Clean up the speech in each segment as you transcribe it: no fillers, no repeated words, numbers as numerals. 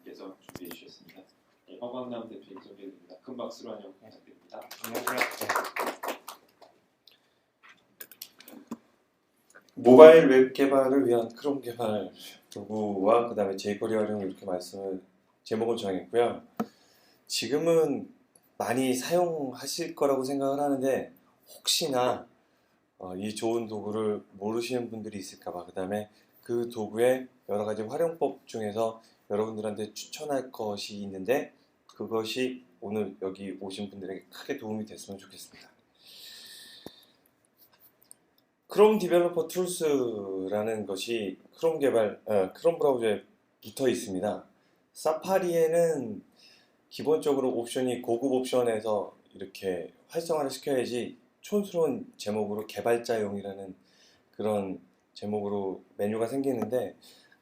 대표님께서 준비해 주셨습니다. 네, 허광남 대표님 소개드립니다. 큰 박수로 환영 부탁드립니다. 안녕하세요. 모바일 웹 개발을 위한 크롬 개발 도구와 그 다음에 jQuery 활용 이렇게 제목을 정했고요. 지금은 많이 사용하실 거라고 생각을 하는데 혹시나 이 좋은 도구를 모르시는 분들이 있을까봐 그 다음에 그 도구의 여러 가지 활용법 중에서 여러분들한테 추천할 것이 있는데 그것이 오늘 여기 오신 분들에게 크게 도움이 됐으면 좋겠습니다. 크롬 디벨로퍼 툴스라는 것이 크롬 브라우저에 붙어 있습니다. 사파리에는 기본적으로 옵션이 고급 옵션에서 이렇게 활성화를 시켜야지 촌스러운 제목으로 개발자용이라는 그런 제목으로 메뉴가 생기는데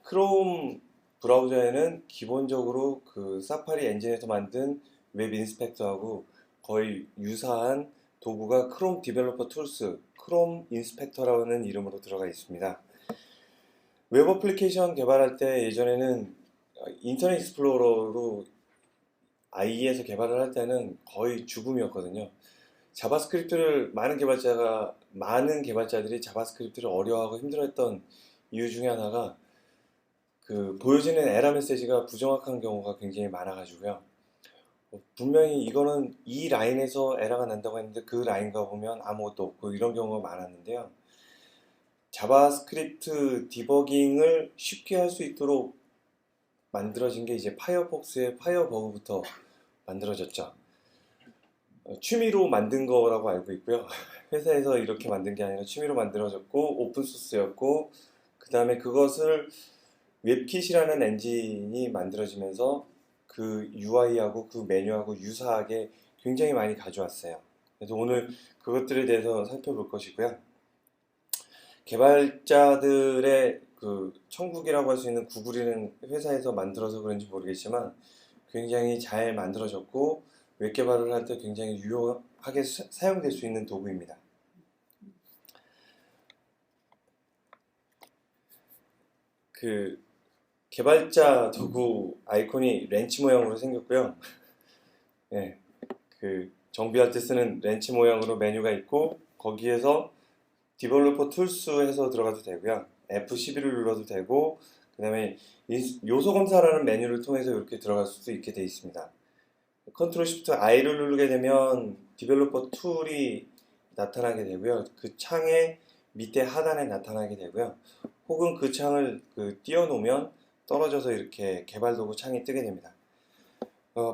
크롬 브라우저에는 기본적으로 그 사파리 엔진에서 만든 웹 인스펙터하고 거의 유사한 도구가 크롬 디벨로퍼 툴스, 크롬 인스펙터라는 이름으로 들어가 있습니다. 웹 어플리케이션 개발할 때 예전에는 인터넷 익스플로러로 IE에서 개발을 할 때는 거의 죽음이었거든요. 자바스크립트를 많은 개발자들이 자바스크립트를 어려워하고 힘들어했던 이유 중에 하나가 그 보여지는 에러 메시지가 부정확한 경우가 굉장히 많아가지고요. 분명히 이거는 이 라인에서 에러가 난다고 했는데 그 라인 가보면 아무것도 없고 이런 경우가 많았는데요. 자바스크립트 디버깅을 쉽게 할 수 있도록 만들어진 게 이제 파이어폭스의 파이어버그부터 만들어졌죠. 취미로 만든 거라고 알고 있고요. 회사에서 이렇게 만든 게 아니라 취미로 만들어졌고 오픈소스였고 그 다음에 그것을 웹킷이라는 엔진이 만들어지면서 그 UI하고 그 메뉴하고 유사하게 굉장히 많이 가져왔어요. 그래서 오늘 그것들에 대해서 살펴볼 것이고요. 개발자들의 그 천국이라고 할 수 있는 구글이라는 회사에서 만들어서 그런지 모르겠지만 굉장히 잘 만들어졌고 웹 개발을 할 때 굉장히 유용하게 사용될 수 있는 도구입니다. 그 개발자 도구 아이콘이 렌치 모양으로 생겼고요. 네, 그 정비할 때 쓰는 렌치 모양으로 메뉴가 있고 거기에서 디벨로퍼 툴스 해서 들어가도 되고요. F11을 눌러도 되고 그 다음에 요소 검사라는 메뉴를 통해서 이렇게 들어갈 수도 있게 되어 있습니다. 컨트롤 시프트 I를 누르게 되면 디벨로퍼 툴이 나타나게 되고요. 그 창의 밑에 하단에 나타나게 되고요. 혹은 그 창을 띄워놓으면 떨어져서 이렇게 개발 도구 창이 뜨게 됩니다.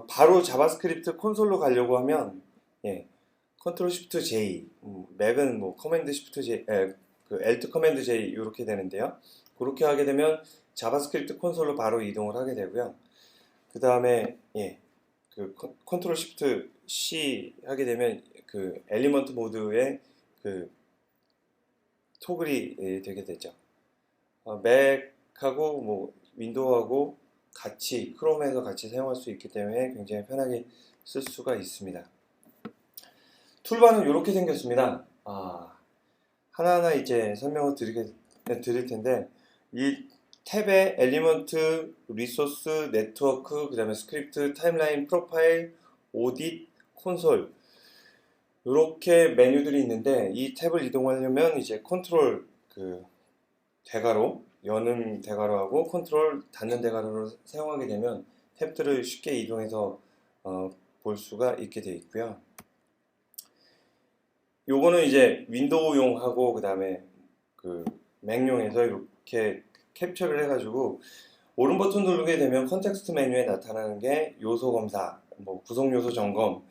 바로 자바스크립트 콘솔로 가려고 하면 컨트롤 시프트 J, 맥은 뭐 커맨드 시프트 J, Alt 커맨드 J 이렇게 되는데요. 그렇게 하게 되면 자바스크립트 콘솔로 바로 이동을 하게 되고요. 그 다음에 그 컨트롤 시프트 C 하게 되면 그 엘리먼트 모드의 그 토글이 되게 되죠. 맥하고 뭐 윈도우하고 같이 크롬에서 같이 사용할 수 있기 때문에 굉장히 편하게 쓸 수가 있습니다. 툴바는 이렇게 생겼습니다. 하나하나 이제 설명을 드릴 텐데 이 탭에 엘리먼트, 리소스, 네트워크, 그 다음에 스크립트, 타임라인, 프로파일, 오딧, 콘솔 이렇게 메뉴들이 있는데 이 탭을 이동하려면 이제 컨트롤 대괄호 여는 대괄호하고 컨트롤 닫는 대괄호를 사용하게 되면 탭들을 쉽게 이동해서 볼 수가 있게 되어 있고요. 요거는 이제 윈도우용하고 그 다음에 그 맥용에서 이렇게 캡처를 해가지고 오른 버튼 누르게 되면 컨텍스트 메뉴에 나타나는 게 요소 검사, 뭐 구성 요소 점검,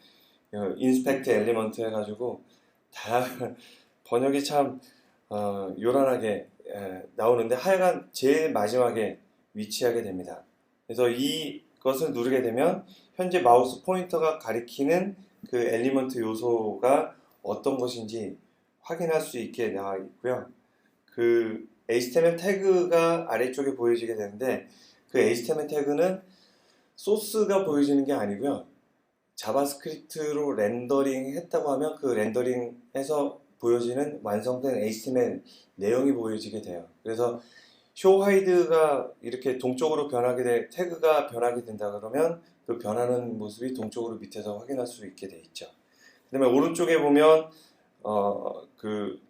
인스펙트 엘리먼트 해가지고 다 번역이 참 요란하게 나오는데 하여간 제일 마지막에 위치하게 됩니다. 그래서 이것을 누르게 되면 현재 마우스 포인터가 가리키는 그 엘리먼트 요소가 어떤 것인지 확인할 수 있게 나와 있고요. 그 HTML 태그가 아래쪽에 보여지게 되는데 그 HTML 태그는 소스가 보여지는 게 아니고요. 자바스크립트로 렌더링 했다고 하면 그 렌더링에서 보여지는 완성된 HTML 내용이 보여지게 돼요. 그래서 쇼 하이드가 이렇게 동쪽으로 태그가 변하게 된다 그러면 그 변하는 모습이 동쪽으로 밑에서 확인할 수 있게 돼 있죠. 그 다음에 오른쪽에 보면 그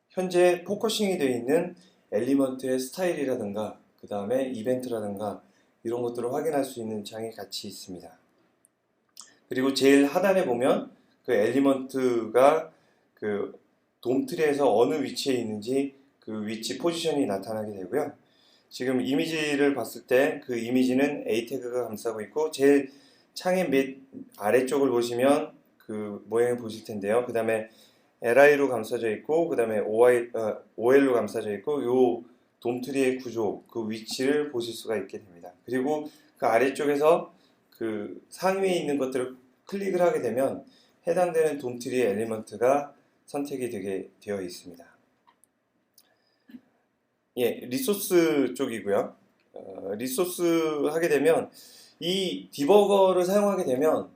현재 포커싱이 되어 있는 엘리먼트의 스타일이라든가 그 다음에 이벤트라든가 이런 것들을 확인할 수 있는 창이 같이 있습니다. 그리고 제일 하단에 보면 그 엘리먼트가 그 돔트리에서 어느 위치에 있는지 그 위치 포지션이 나타나게 되고요. 지금 이미지를 봤을 때 그 이미지는 A 태그가 감싸고 있고 제일 창의 밑 아래쪽을 보시면 그 모양을 보실 텐데요. 그 다음에 LI로 감싸져 있고 그 다음에 OL로 감싸져 있고 요 돔트리의 구조 그 위치를 보실 수가 있게 됩니다. 그리고 그 아래쪽에서 그 상위에 있는 것들을 클릭을 하게 되면 해당되는 돔트리의 엘리먼트가 선택이 되어 있습니다. 예, 리소스 쪽이고요. 리소스 하게 되면 이 디버거를 사용하게 되면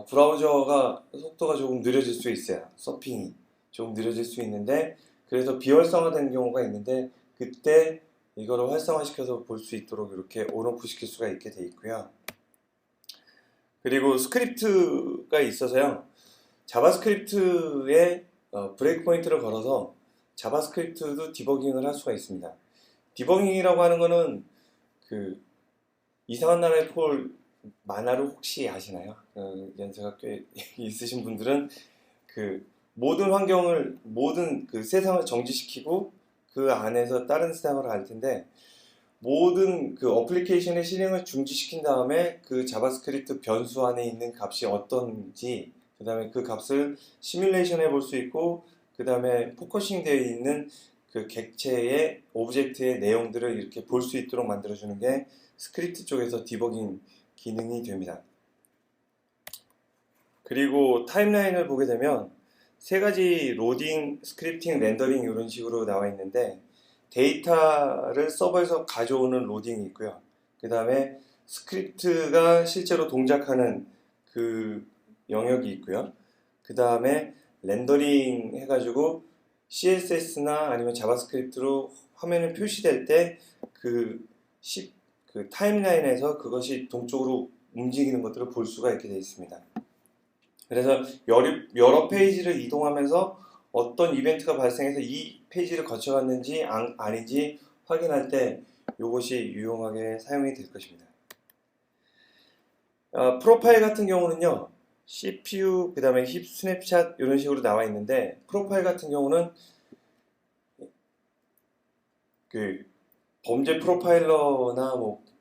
브라우저가 속도가 조금 느려질 수 있어요. 서핑이 조금 느려질 수 있는데 그래서 비활성화된 경우가 있는데 그때 이거를 활성화시켜서 볼 수 있도록 이렇게 온오프 시킬 수가 있게 돼 있고요. 그리고 스크립트가 있어서요. 자바스크립트에 브레이크 포인트를 걸어서 자바스크립트도 디버깅을 할 수가 있습니다. 디버깅이라고 하는 거는 그 이상한 나라의 폴 만화를 혹시 아시나요? 연세가 꽤 있으신 분들은 그 모든 환경을 모든 그 세상을 정지시키고 그 안에서 다른 세상을 갈 텐데 모든 그 어플리케이션의 실행을 중지시킨 다음에 그 자바스크립트 변수 안에 있는 값이 어떤지 그 다음에 그 값을 시뮬레이션 해볼 수 있고 그 다음에 포커싱 되어 있는 그 객체의 오브젝트의 내용들을 이렇게 볼 수 있도록 만들어주는 게 스크립트 쪽에서 디버깅 기능이 됩니다. 그리고 타임라인을 보게 되면 세 가지 로딩, 스크립팅, 렌더링 이런 식으로 나와 있는데 데이터를 서버에서 가져오는 로딩이 있고요. 그 다음에 스크립트가 실제로 동작하는 그 영역이 있고요. 그 다음에 렌더링 해가지고 CSS나 아니면 자바스크립트로 화면에 표시될 때 그 타임라인에서 그것이 동쪽으로 움직이는 것들을 볼 수가 있게 되어 있습니다. 그래서 여러 페이지를 이동하면서 어떤 이벤트가 발생해서 이 페이지를 거쳐갔는지 아닌지 확인할 때 이것이 유용하게 사용이 될 것입니다. 프로파일 같은 경우는요. CPU, 그 다음에 힙 스냅샷 이런 식으로 나와 있는데 프로파일 같은 경우는 그 범죄 프로파일러나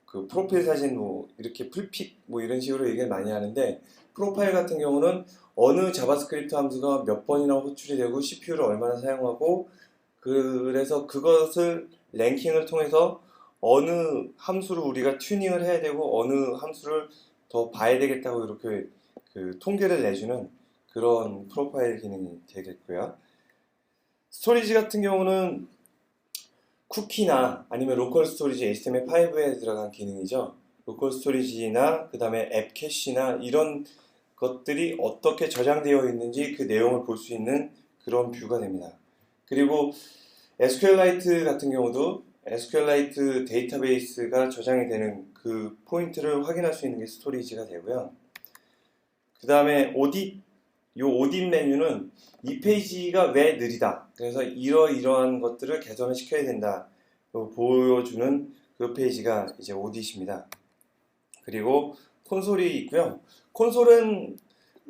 그 프로필 사진 이렇게 풀픽 이런 식으로 얘기를 많이 하는데 프로파일 같은 경우는 어느 자바스크립트 함수가 몇 번이나 호출이 되고 CPU를 얼마나 사용하고 그래서 그것을 랭킹을 통해서 어느 함수를 우리가 튜닝을 해야 되고 어느 함수를 더 봐야 되겠다고 이렇게 그 통계를 내주는 그런 프로파일 기능이 되겠고요. 스토리지 같은 경우는 쿠키나 아니면 로컬 스토리지 HTML5에 들어간 기능이죠. 로컬 스토리지나 그 다음에 앱 캐시나 이런 것들이 어떻게 저장되어 있는지 그 내용을 볼 수 있는 그런 뷰가 됩니다. 그리고 SQLite 같은 경우도 SQLite 데이터베이스가 저장이 되는 그 포인트를 확인할 수 있는 게 스토리지가 되고요. 그 다음에 오딧 메뉴는 이 페이지가 왜 느리다. 그래서 이러이러한 것들을 개선을 시켜야 된다. 보여주는 그 페이지가 이제 오딧입니다. 그리고 콘솔이 있고요. 콘솔은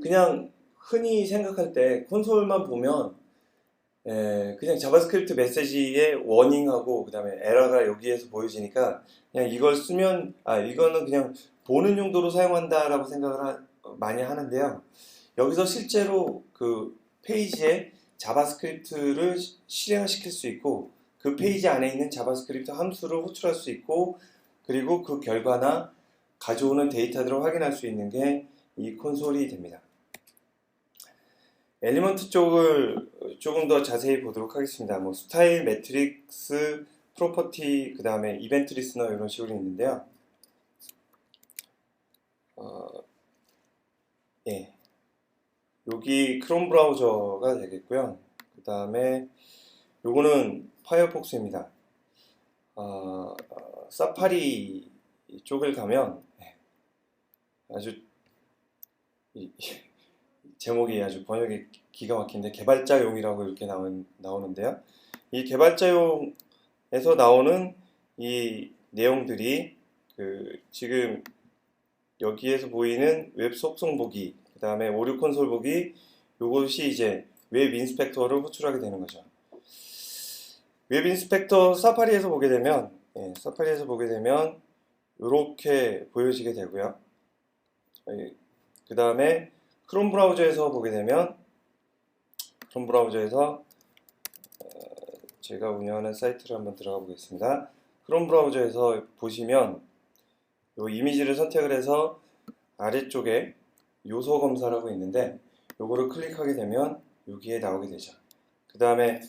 그냥 흔히 생각할 때 콘솔만 보면 그냥 자바스크립트 메시지의 워닝하고 그 다음에 에러가 여기에서 보여지니까 그냥 이걸 쓰면 이거는 그냥 보는 용도로 사용한다라고 생각을 많이 하는데요. 여기서 실제로 그 페이지에 자바스크립트를 실행을 시킬 수 있고 그 페이지 안에 있는 자바스크립트 함수를 호출할 수 있고 그리고 그 결과나 가져오는 데이터들을 확인할 수 있는 게 이 콘솔이 됩니다. 엘리먼트 쪽을 조금 더 자세히 보도록 하겠습니다. 스타일, 매트릭스, 프로퍼티, 그 다음에 이벤트 리스너 이런 식으로 있는데요. 예. 여기 크롬 브라우저가 되겠고요. 그 다음에 요거는 파이어폭스입니다. 사파리 쪽을 가면 아주 제목이 아주 번역이 기가 막힌데 개발자용이라고 이렇게 나오는데요. 이 개발자용에서 나오는 이 내용들이 지금 여기에서 보이는 웹 속성 보기, 그 다음에 오류 콘솔 보기, 요것이 이제 웹 인스펙터를 호출하게 되는 거죠. 웹 인스펙터 사파리에서 보게 되면, 이렇게 보여지게 되고요. 그 다음에 크롬 브라우저에서 보게 되면, 크롬 브라우저에서 제가 운영하는 사이트를 한번 들어가 보겠습니다. 크롬 브라우저에서 보시면 이 이미지를 선택을 해서 아래쪽에 요소 검사라고 있는데 요거를 클릭하게 되면 여기에 나오게 되죠. 그 다음에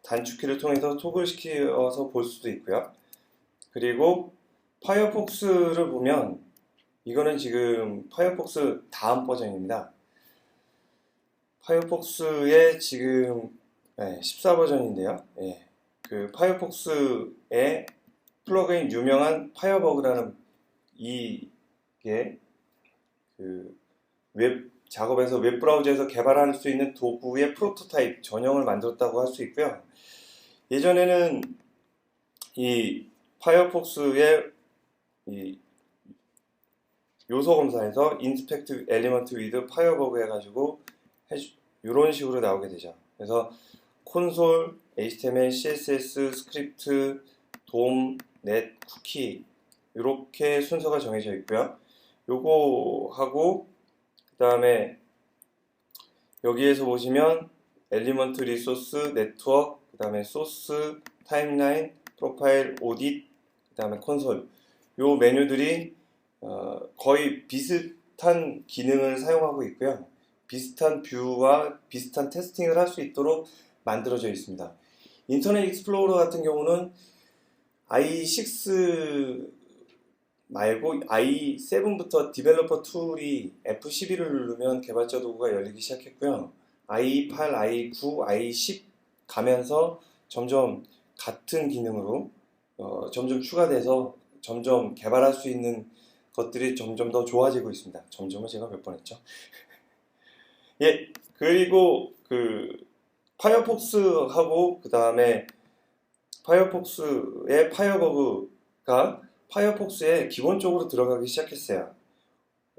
단축키를 통해서 토글 시켜서 볼 수도 있고요. 그리고 파이어폭스를 보면 이거는 지금 파이어폭스 다음 버전입니다. 파이어폭스의 지금 14 버전인데요. 그 파이어폭스의 플러그인 유명한 파이어버그라는 이게 그 웹 작업에서 웹 브라우저에서 개발할 수 있는 도구의 프로토타입 전형을 만들었다고 할 수 있고요. 예전에는 이 파이어폭스의 이 요소 검사에서 인스펙트 엘리먼트 위드 파이어버그 해가지고 이런 식으로 나오게 되죠. 그래서 콘솔, HTML, CSS, 스크립트, 돔, 넷, 쿠키 이렇게 순서가 정해져 있고요. 요거 하고 그 다음에 여기에서 보시면 엘리먼트 리소스, 네트워크, 그 다음에 소스, 타임라인, 프로파일, 오딧, 그 다음에 콘솔 요 메뉴들이 거의 비슷한 기능을 사용하고 있고요. 비슷한 뷰와 비슷한 테스팅을 할 수 있도록 만들어져 있습니다. 인터넷 익스플로러 같은 경우는 i6 말고 i7부터 디벨로퍼 툴이 F11을 누르면 개발자 도구가 열리기 시작했고요. i8, i9, i10 가면서 점점 같은 기능으로 점점 추가돼서 점점 개발할 수 있는 것들이 점점 더 좋아지고 있습니다. 점점은 제가 몇 번 했죠. 예, 그리고 파이어폭스하고 그 다음에 파이어폭스의 파이어버그가 파이어폭스에 기본적으로 들어가기 시작했어요.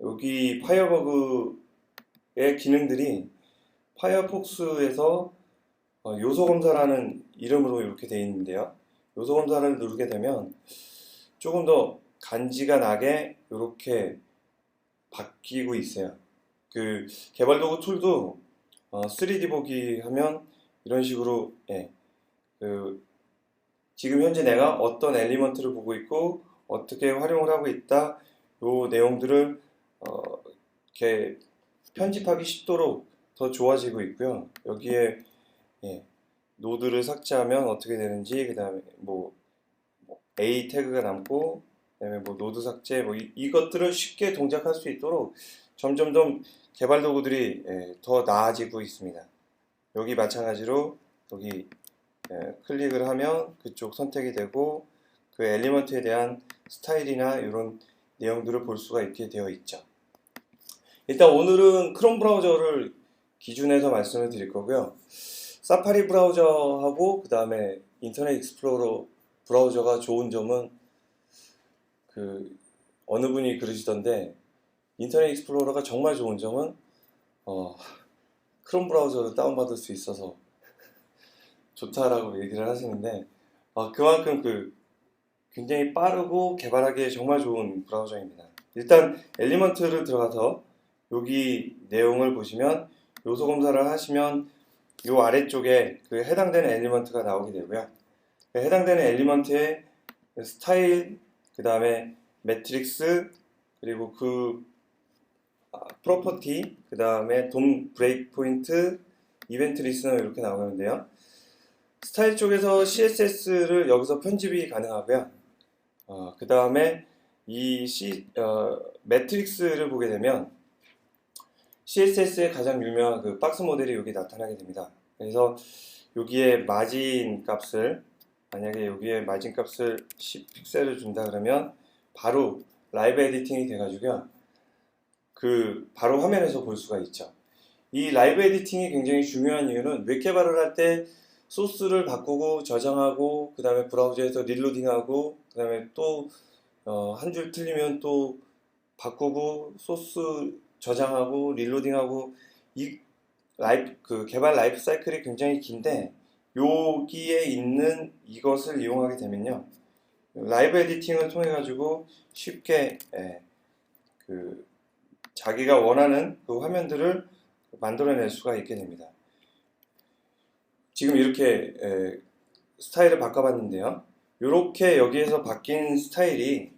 여기 파이어버그의 기능들이 파이어폭스에서 요소 검사라는 이름으로 이렇게 되어 있는데요. 요소 검사를 누르게 되면 조금 더 간지가 나게 이렇게 바뀌고 있어요. 그 개발도구 툴도 3D 보기 하면 이런 식으로 지금 현재 내가 어떤 엘리먼트를 보고 있고 어떻게 활용을 하고 있다 요 내용들을 이렇게 편집하기 쉽도록 더 좋아지고 있고요. 여기에 노드를 삭제하면 어떻게 되는지 그 다음에 A 태그가 남고 그다음에 노드 삭제 이것들을 쉽게 동작할 수 있도록 점점 개발 도구들이 더 나아지고 있습니다. 여기 마찬가지로 여기 클릭을 하면 그쪽 선택이 되고 그 엘리먼트에 대한 스타일이나 이런 내용들을 볼 수가 있게 되어 있죠. 일단 오늘은 크롬 브라우저를 기준해서 말씀을 드릴 거고요. 사파리 브라우저하고 그 다음에 인터넷 익스플로러 브라우저가 좋은 점은 어느 분이 그러시던데 인터넷 익스플로러가 정말 좋은 점은 크롬 브라우저를 다운받을 수 있어서 좋다라고 얘기를 하시는데 그만큼 굉장히 빠르고 개발하기에 정말 좋은 브라우저입니다. 일단 엘리먼트를 들어가서 여기 내용을 보시면 요소 검사를 하시면 요 아래쪽에 해당되는 엘리먼트가 나오게 되고요. 해당되는 엘리먼트의 스타일, 그 다음에 매트릭스, 그리고 프로퍼티, 그 다음에 돔 브레이크 포인트, 이벤트 리스너 이렇게 나오는데요. 스타일 쪽에서 CSS를 여기서 편집이 가능하고요. 그 다음에 매트릭스를 보게 되면 CSS의 가장 유명한 박스 모델이 여기 나타나게 됩니다. 그래서 여기에 마진 값을 만약에 여기에 마진값을 10픽셀을 준다 그러면 바로 라이브 에디팅이 돼가지고요. 그 바로 화면에서 볼 수가 있죠. 이 라이브 에디팅이 굉장히 중요한 이유는 웹 개발을 할 때 소스를 바꾸고 저장하고 그 다음에 브라우저에서 릴로딩하고 그 다음에 또 한 줄 틀리면 또 바꾸고 소스 저장하고 릴로딩하고 이 그 개발 라이프 사이클이 굉장히 긴데 여기에 있는 이것을 이용하게 되면요. 라이브 에디팅을 통해 가지고 쉽게 그 자기가 원하는 그 화면들을 만들어낼 수가 있게 됩니다. 지금 이렇게 스타일을 바꿔봤는데요. 이렇게 여기에서 바뀐 스타일이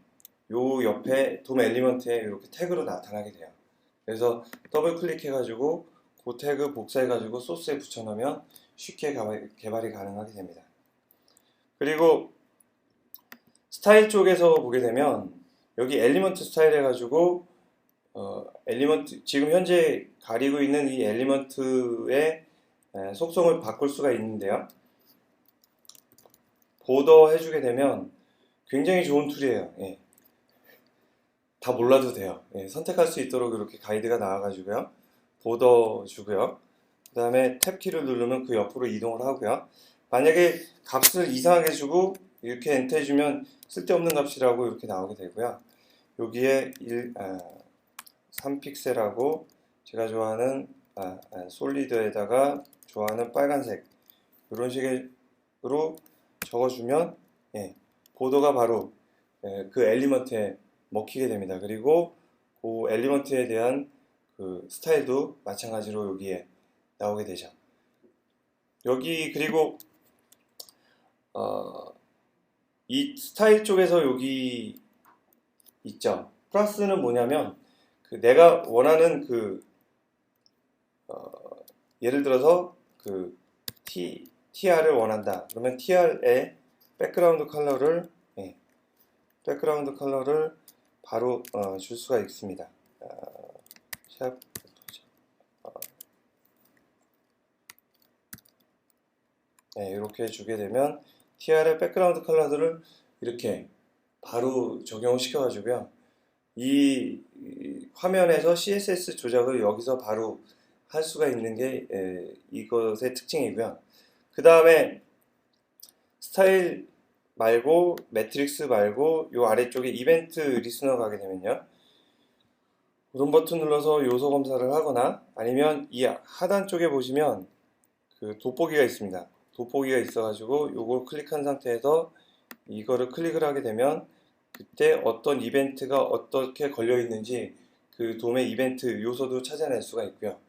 요 옆에 돔 엘리먼트에 이렇게 태그로 나타나게 돼요. 그래서 더블 클릭해가지고 그 태그 복사해가지고 소스에 붙여놓으면 쉽게 개발이 가능하게 됩니다. 그리고 스타일 쪽에서 보게 되면 여기 엘리먼트 스타일 해가지고 엘리먼트 지금 현재 가리고 있는 이 엘리먼트의 속성을 바꿀 수가 있는데요. 보더 해주게 되면 굉장히 좋은 툴이에요. 예. 다 몰라도 돼요. 예, 선택할 수 있도록 이렇게 가이드가 나와가지고요. 보더 주고요. 그 다음에 탭키를 누르면 그 옆으로 이동을 하고요. 만약에 값을 이상하게 주고 이렇게 엔터 해주면 쓸데없는 값이라고 이렇게 나오게 되고요. 여기에 3픽셀하고 제가 좋아하는 솔리드에다가 좋아하는 빨간색 이런 식으로 적어주면 보더가 바로 그 엘리먼트에 먹히게 됩니다. 그리고 그 엘리먼트에 대한 그 스타일도 마찬가지로 여기에 나오게 되죠. 여기 그리고 이 스타일 쪽에서 여기 있죠. 플러스는 뭐냐면 그 내가 원하는 그 예를 들어서 그 TR을 원한다. 그러면 TR의 백그라운드 컬러를 바로 줄 수가 있습니다. 샵 이렇게 주게 되면 TR의 백그라운드 컬러들을 이렇게 바로 적용을 시켜가지고요. 이 화면에서 CSS 조작을 여기서 바로 할 수가 있는 게 이것의 특징이고요. 그 다음에 스타일 말고 매트릭스 말고 요 아래쪽에 이벤트 리스너 가게 되면요. 오른 버튼 눌러서 요소 검사를 하거나 아니면 이 하단 쪽에 보시면 그 돋보기가 있습니다. 돋보기가 있어가지고 요걸 클릭한 상태에서 이거를 클릭을 하게 되면 그때 어떤 이벤트가 어떻게 걸려 있는지 그 돔의 이벤트 요소도 찾아낼 수가 있고요.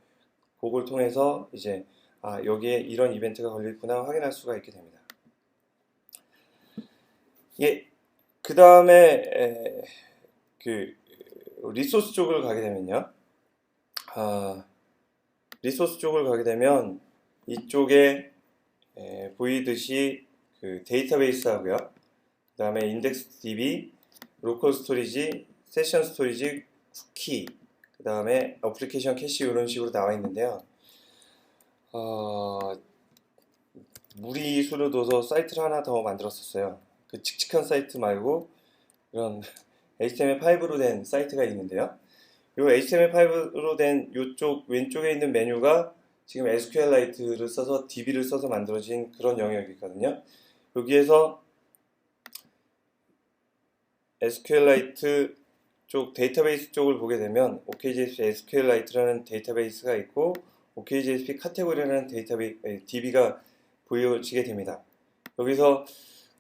그걸 통해서 이제 여기에 이런 이벤트가 걸려 있구나 확인할 수가 있게 됩니다. 그 다음에 그 리소스 쪽을 가게 되면요. 리소스 쪽을 가게 되면 이쪽에 보이듯이 그 데이터베이스 하고요. 그 다음에 인덱스 DB, 로컬 스토리지, 세션 스토리지, 쿠키, 그 다음에 어플리케이션 캐시 이런 식으로 나와 있는데요. 무리수를 둬서 사이트를 하나 더 만들었었어요. 그 칙칙한 사이트 말고 이런 HTML5로 된 사이트가 있는데요. 이 HTML5로 된 이쪽 왼쪽에 있는 메뉴가 지금 SQLite를 써서 DB를 써서 만들어진 그런 영역이거든요. 여기에서 SQLite 쪽 데이터베이스 쪽을 보게 되면 OKJSP SQLite라는 데이터베이스가 있고 OKJSP 카테고리라는 DB가 보여지게 됩니다. 여기서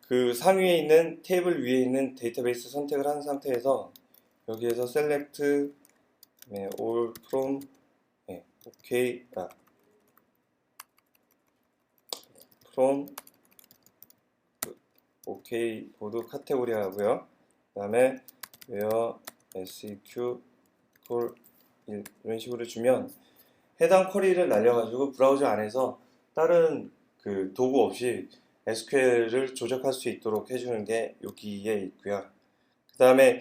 그 상위에 있는 테이블 위에 있는 데이터베이스 선택을 한 상태에서 여기에서 select all from OK 모두 카테고리 하고요. 그 다음에 where SQ 콜 이런 식으로 주면 해당 쿼리를 날려가지고 브라우저 안에서 다른 그 도구 없이 SQL을 조작할 수 있도록 해주는 게 여기에 있고요. 그 다음에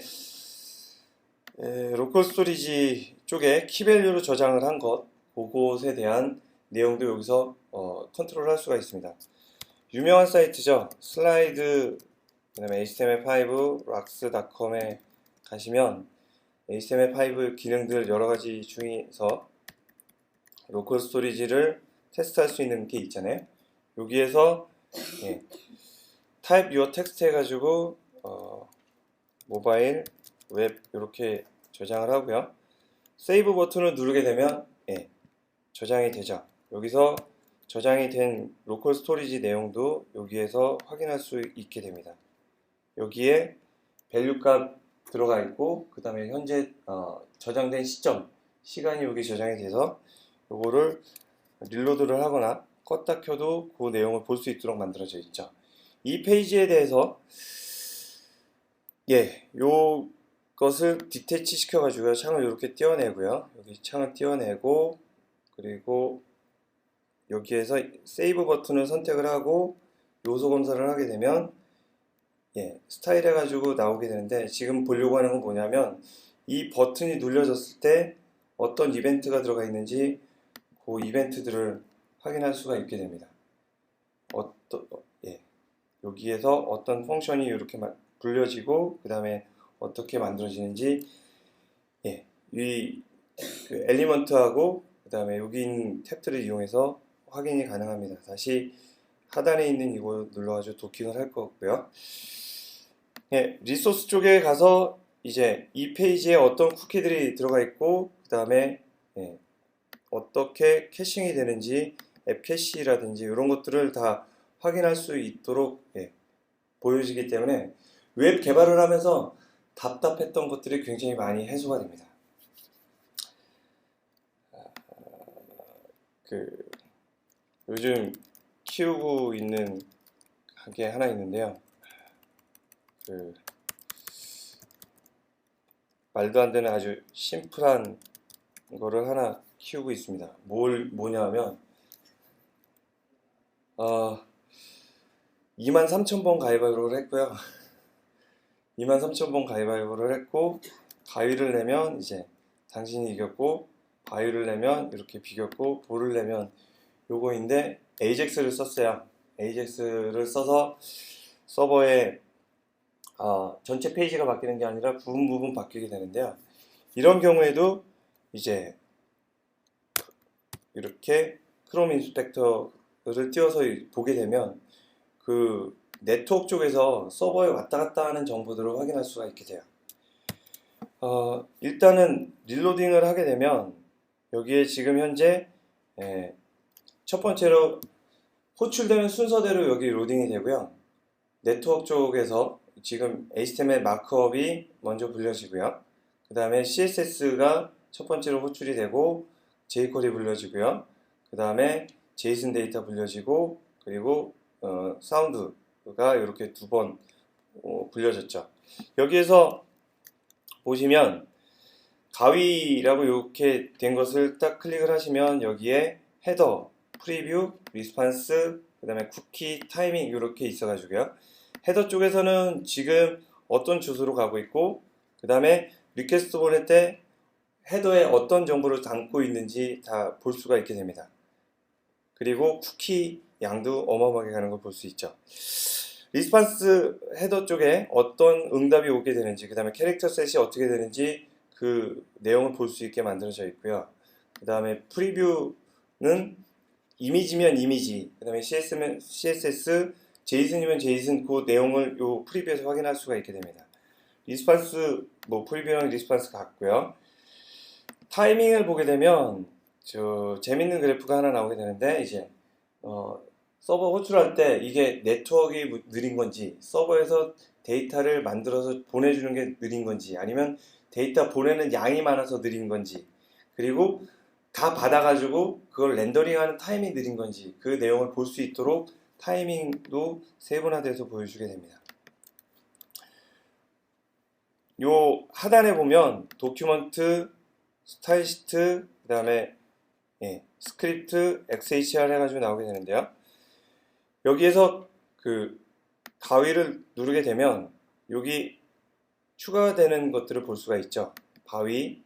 로컬 스토리지 쪽에 키밸류로 저장을 한 것, 그것에 대한 내용도 여기서 컨트롤 할 수가 있습니다. 유명한 사이트죠. 슬라이드, 그다음에 HTML5 rocks.com에 가시면 HTML5 기능들 여러 가지 중에서 로컬 스토리지를 테스트할 수 있는 게 있잖아요. 여기에서 타입 유어 텍스트 해가지고 모바일, 웹 이렇게 저장을 하고요. 세이브 버튼을 누르게 되면 저장이 되죠. 여기서 저장이 된 로컬 스토리지 내용도 여기에서 확인할 수 있게 됩니다. 여기에 밸류 값 들어가 있고 그 다음에 현재 저장된 시간이 여기 저장이 돼서 요거를 릴로드를 하거나 껐다 켜도 그 내용을 볼 수 있도록 만들어져 있죠. 이 페이지에 대해서 요것을 디태치 시켜가지고 창을 이렇게 띄워내고요. 여기 창을 띄워내고 그리고 여기에서 세이브 버튼을 선택을 하고 요소 검사를 하게 되면 스타일 해가지고 나오게 되는데 지금 보려고 하는 건 뭐냐면 이 버튼이 눌려졌을 때 어떤 이벤트가 들어가 있는지 그 이벤트들을 확인할 수가 있게 됩니다. 여기에서 어떤 펑션이 이렇게 불려지고 그 다음에 어떻게 만들어지는지 이 엘리먼트하고 그 다음에 여기 있는 탭들을 이용해서 확인이 가능합니다. 다시 하단에 있는 이거 눌러가지고 도킹을 할 거고요. 리소스 쪽에 가서 이제 이 페이지에 어떤 쿠키들이 들어가 있고 그 다음에 어떻게 캐싱이 되는지 앱 캐시라든지 이런 것들을 다 확인할 수 있도록 보여지기 때문에 웹 개발을 하면서 답답했던 것들이 굉장히 많이 해소가 됩니다. 요즘 키우고 있는 게 하나 있는데요. 말도 안 되는 아주 심플한 거를 하나 키우고 있습니다. 뭐냐면 23,000번 가위바위보를 했고요. 23,000번 가위바위보를 했고 가위를 내면 이제 당신이 이겼고 바위를 내면 이렇게 비겼고 볼을 내면 요거인데 AJAX를 썼어요. AJAX를 써서 서버에 전체 페이지가 바뀌는 게 아니라 부분 바뀌게 되는데요. 이런 경우에도 이제 이렇게 크롬 인스펙터를 띄워서 보게 되면 그 네트워크 쪽에서 서버에 왔다 갔다 하는 정보들을 확인할 수가 있게 돼요. 일단은 릴로딩을 하게 되면 여기에 지금 현재 첫 번째로 호출되는 순서대로 여기 로딩이 되고요. 네트워크 쪽에서 지금 HTML 마크업이 먼저 불려지고요. 그 다음에 CSS가 첫 번째로 호출이 되고 jQuery 불려지고요. 그 다음에 JSON 데이터 불려지고 그리고 사운드가 이렇게 두 번 불려졌죠. 여기에서 보시면 가위라고 이렇게 된 것을 딱 클릭을 하시면 여기에 헤더, 프리뷰, 리스판스, 그 다음에 쿠키, 타이밍 이렇게 있어가지고요. 헤더 쪽에서는 지금 어떤 주소로 가고 있고 그 다음에 리퀘스트 보낼 때 헤더에 어떤 정보를 담고 있는지 다 볼 수가 있게 됩니다. 그리고 쿠키 양도 어마어마하게 가는 걸 볼 수 있죠. 리스판스 헤더 쪽에 어떤 응답이 오게 되는지 그 다음에 캐릭터 셋이 어떻게 되는지 그 내용을 볼 수 있게 만들어져 있고요. 그 다음에 프리뷰는 이미지면 이미지, 그 다음에 CS면 CSS, JSON이면 JSON 그 내용을 요 프리뷰에서 확인할 수가 있게 됩니다. 리스판스 프리뷰랑 리스판스 같고요. 타이밍을 보게 되면 재밌는 그래프가 하나 나오게 되는데 이제 서버 호출할 때 이게 네트워크가 느린 건지 서버에서 데이터를 만들어서 보내주는 게 느린 건지 아니면 데이터 보내는 양이 많아서 느린 건지 그리고 다 받아가지고 그걸 렌더링하는 타이밍이 느린 건지 그 내용을 볼 수 있도록 타이밍도 세분화돼서 보여주게 됩니다. 요 하단에 보면 도큐먼트, 스타일 시트, 그 다음에 스크립트, XHR 해가지고 나오게 되는데요. 여기에서 그 가위를 누르게 되면 여기 추가되는 것들을 볼 수가 있죠. 바위,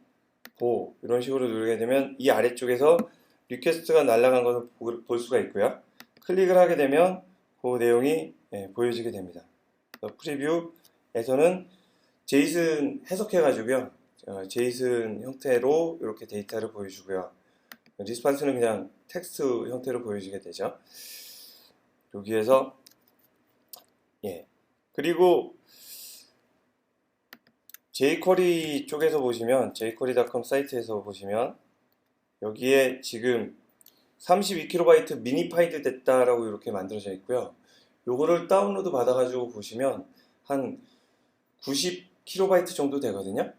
보 이런 식으로 누르게 되면 이 아래쪽에서 리퀘스트가 날아간 것을 볼 수가 있고요. 클릭을 하게 되면 그 내용이 보여지게 됩니다. 프리뷰에서는 제이슨 해석해가지고요. 제이슨 형태로 이렇게 데이터를 보여주고요. 리스판스는 그냥 텍스트 형태로 보여지게 되죠. 여기에서 그리고 jQuery 쪽에서 보시면 jQuery.com 사이트에서 보시면 여기에 지금 32KB 미니 파일 됐다라고 이렇게 만들어져 있고요. 요거를 다운로드 받아가지고 보시면 한 90KB 정도 되거든요.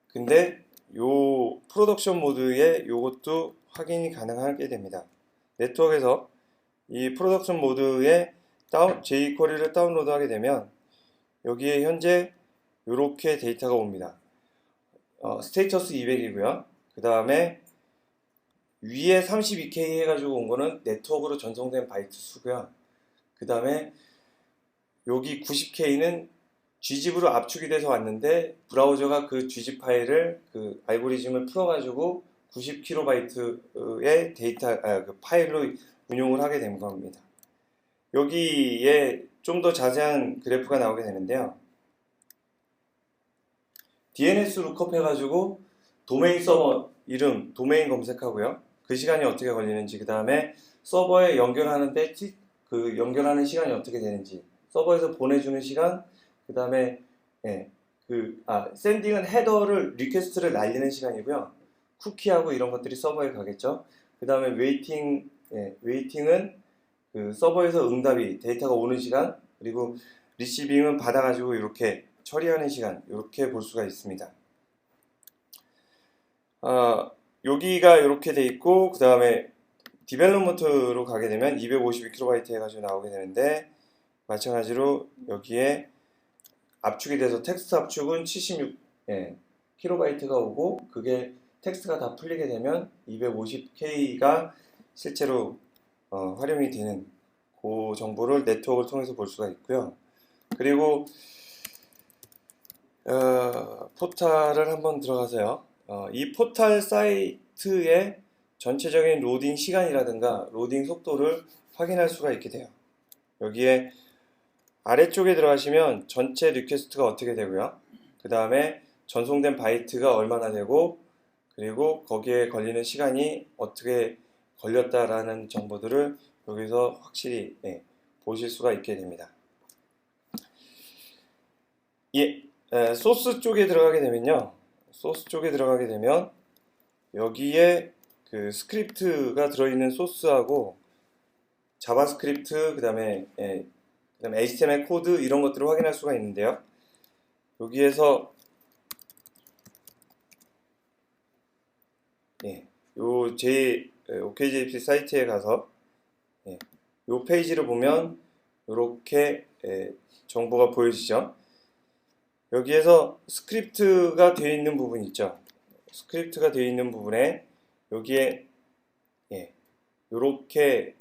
근데 요 프로덕션 모드에 요것도 확인이 가능하게 됩니다. 네트워크에서 이 프로덕션 모드에 jQuery를 다운로드 하게 되면 여기에 현재 이렇게 데이터가 옵니다. 스테이터스 200이고요. 그 다음에 위에 32K 해가지고 온 거는 네트워크로 전송된 바이트 수고요. 그 다음에 여기 90K는 Gzip으로 압축이 돼서 왔는데 브라우저가 그 Gzip 파일을 그 알고리즘을 풀어가지고 90KB의 데이터 그 파일로 운용을 하게 된 겁니다. 여기에 좀 더 자세한 그래프가 나오게 되는데요. DNS 룩업 해가지고 도메인 서버 이름, 도메인 검색하고요. 그 시간이 어떻게 걸리는지, 그 다음에 서버에 연결하는데 그 연결하는 시간이 어떻게 되는지, 서버에서 보내주는 시간, 그 다음에 샌딩은 헤더를 리퀘스트를 날리는 시간이고요. 쿠키하고 이런 것들이 서버에 가겠죠. 그 다음에 웨이팅은 그 서버에서 응답이 데이터가 오는 시간, 그리고 리시빙은 받아가지고 이렇게 처리하는 시간, 이렇게 볼 수가 있습니다. 여기가 이렇게 돼 있고, 그 다음에 디벨롭먼트로 가게 되면 252KB 해가지고 나오게 되는데, 마찬가지로 여기에 압축이 돼서 텍스트 압축은 76KB가 오고, 그게 텍스트가 다 풀리게 되면 250K가 실제로 활용이 되는 그 정보를 네트워크를 통해서 볼 수가 있고요. 그리고 포탈을 한번 들어가세요. 이 포탈 사이트의 전체적인 로딩 시간이라든가 로딩 속도를 확인할 수가 있게 돼요. 여기에 아래쪽에 들어가시면 전체 리퀘스트가 어떻게 되고요. 그 다음에 전송된 바이트가 얼마나 되고, 그리고 거기에 걸리는 시간이 어떻게 걸렸다라는 정보들을 여기서 확실히 보실 수가 있게 됩니다. 소스 쪽에 들어가게 되면요. 소스 쪽에 들어가게 되면 여기에 그 스크립트가 들어있는 소스하고 자바스크립트, 그 다음에 HTML 코드 이런 것들을 확인할 수가 있는데요. 여기에서 요 OKJP 사이트에 가서 요 페이지를 보면 이렇게 정보가 보여지죠. 여기에서 스크립트가 되어 있는 부분 있죠. 스크립트가 되어 있는 부분에 여기에 이렇게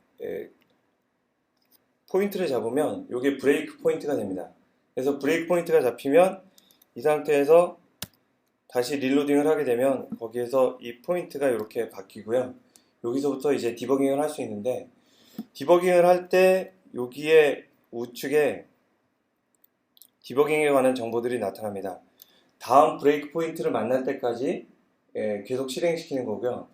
포인트를 잡으면 이게 브레이크 포인트가 됩니다. 그래서 브레이크 포인트가 잡히면 이 상태에서 다시 릴로딩을 하게 되면 거기에서 이 포인트가 이렇게 바뀌고요. 여기서부터 이제 디버깅을 할 수 있는데, 디버깅을 할 때 여기에 우측에 디버깅에 관한 정보들이 나타납니다. 다음 브레이크 포인트를 만날 때까지 계속 실행시키는 거고요.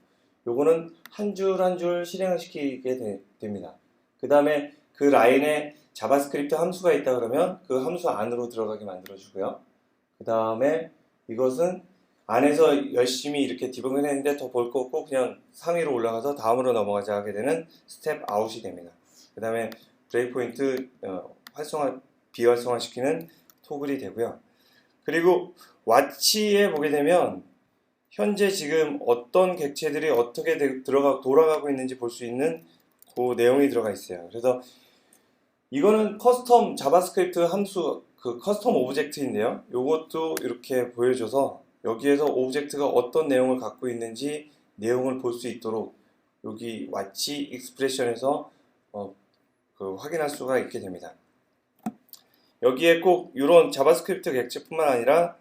요거는 한 줄 한 줄 실행을 시키게 됩니다. 그 다음에 그 라인에 자바스크립트 함수가 있다 그러면 그 함수 안으로 들어가게 만들어주고요. 그 다음에 이것은 안에서 열심히 이렇게 디버깅을 했는데 더 볼 거 없고 그냥 상위로 올라가서 다음으로 넘어가자 하게 되는 스텝 아웃이 됩니다. 그 다음에 브레이크 포인트 비활성화시키는 토글이 되고요. 그리고 와치에 보게 되면 현재 지금 어떤 객체들이 어떻게 돌아가고 있는지 볼 수 있는 그 내용이 들어가 있어요. 그래서 이거는 커스텀 자바스크립트 함수 그 커스텀 오브젝트인데요. 이것도 이렇게 보여줘서 여기에서 오브젝트가 어떤 내용을 갖고 있는지 내용을 볼 수 있도록 여기 와치 익스프레션에서 확인할 수가 있게 됩니다. 여기에 꼭 이런 자바스크립트 객체뿐만 아니라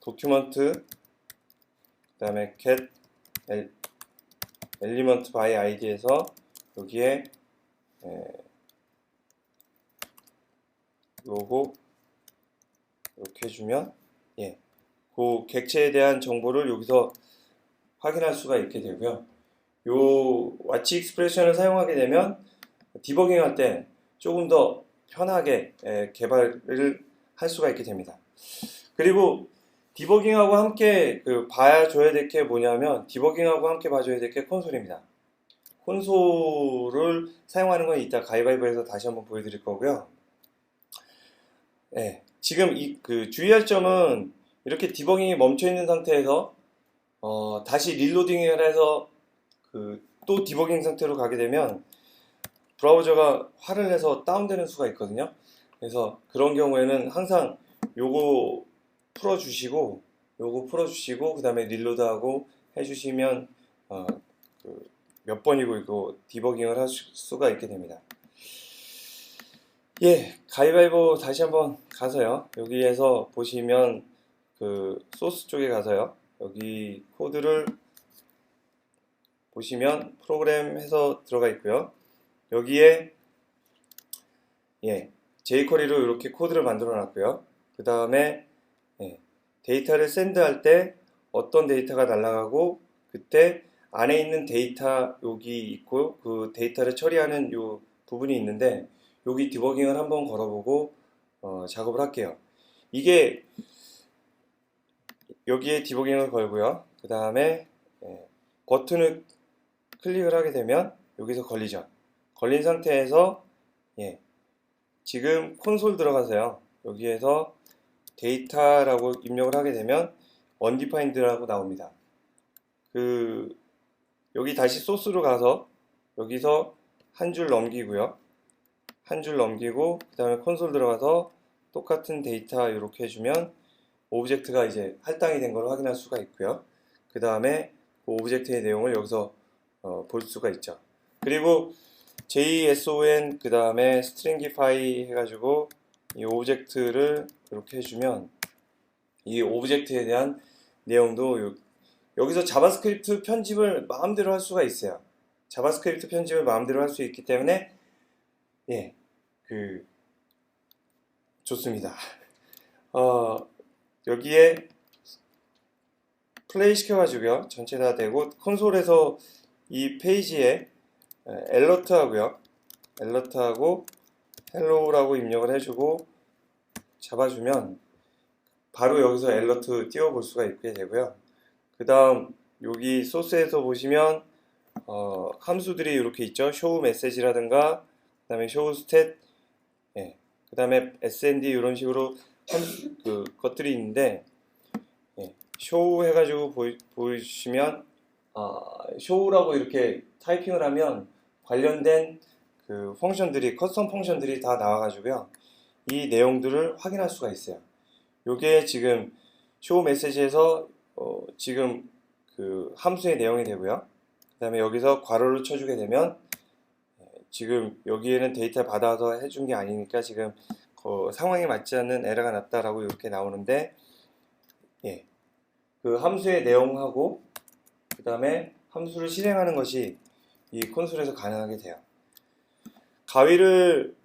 도큐먼트, 그 다음에 get element by id에서 여기에 요거 이렇게 해주면 그 객체에 대한 정보를 여기서 확인할 수가 있게 되고요. 요 와치 익스프레션을 사용하게 되면 디버깅 할 때 조금 더 편하게 개발을 할 수가 있게 됩니다. 그리고 디버깅하고 함께 봐줘야 될 게 뭐냐면, 디버깅하고 함께 봐줘야 될 게 콘솔입니다. 콘솔을 사용하는 건 이따 가위바위보에서 다시 한번 보여드릴 거고요. 지금 주의할 점은, 이렇게 디버깅이 멈춰 있는 상태에서 다시 릴로딩을 해서 또 디버깅 상태로 가게 되면 브라우저가 화를 내서 다운되는 수가 있거든요. 그래서 그런 경우에는 항상 요거 풀어주시고 그 다음에 릴로드하고 해주시면 몇 번이고 이거 디버깅을 할 수가 있게 됩니다. 가위바위보 다시 한번 가서요. 여기에서 보시면 소스 쪽에 가서요. 여기 코드를 보시면 프로그램 해서 들어가 있고요. 여기에 jQuery로 이렇게 코드를 만들어 놨고요. 그 다음에 데이터를 샌드할 때 어떤 데이터가 날아가고, 그때 안에 있는 데이터 여기 있고 그 데이터를 처리하는 요 부분이 있는데, 여기 디버깅을 한번 걸어보고 작업을 할게요. 이게 여기에 디버깅을 걸고요. 그 다음에 버튼을 클릭을 하게 되면 여기서 걸리죠. 걸린 상태에서 지금 콘솔 들어가서요. 여기에서 데이터라고 입력을 하게 되면 undefined라고 나옵니다. 여기 다시 소스로 가서 여기서 한 줄 넘기고요. 한 줄 넘기고 그 다음에 콘솔 들어가서 똑같은 데이터 이렇게 해주면 오브젝트가 이제 할당이 된 걸 확인할 수가 있고요. 그 다음에 그 오브젝트의 내용을 여기서 볼 수가 있죠. 그리고 JSON 그 다음에 stringify 해가지고 이 오브젝트를 이렇게 해주면 이 오브젝트에 대한 내용도 여기서 자바스크립트 편집을 마음대로 할 수가 있어요. 자바스크립트 편집을 마음대로 할 수 있기 때문에 좋습니다. 여기에 플레이 시켜가지고요. 전체 다 되고 콘솔에서 이 페이지에 엘러트 하고요. 엘러트하고 헬로우라고 입력을 해주고 잡아주면 바로 여기서 엘러트 띄워볼 수가 있게 되고요. 그 다음 여기 소스에서 보시면 함수들이 이렇게 있죠. show message라든가 그 다음에 show stat, 그 다음에 snd 이런 식으로 것들이 있는데, show 해가지고 보시면 show라고 이렇게 타이핑을 하면 관련된 펑션들이, 커스텀 펑션들이 다 나와가지고요. 이 내용들을 확인할 수가 있어요. 요게 지금 show message에서 지금 함수의 내용이 되고요. 그 다음에 여기서 괄호를 쳐주게 되면 지금 여기에는 데이터 받아서 해준 게 아니니까 지금 상황에 맞지 않는 에러가 났다라고 이렇게 나오는데, 그 함수의 내용하고 그 다음에 함수를 실행하는 것이 이 콘솔에서 가능하게 돼요. 가위를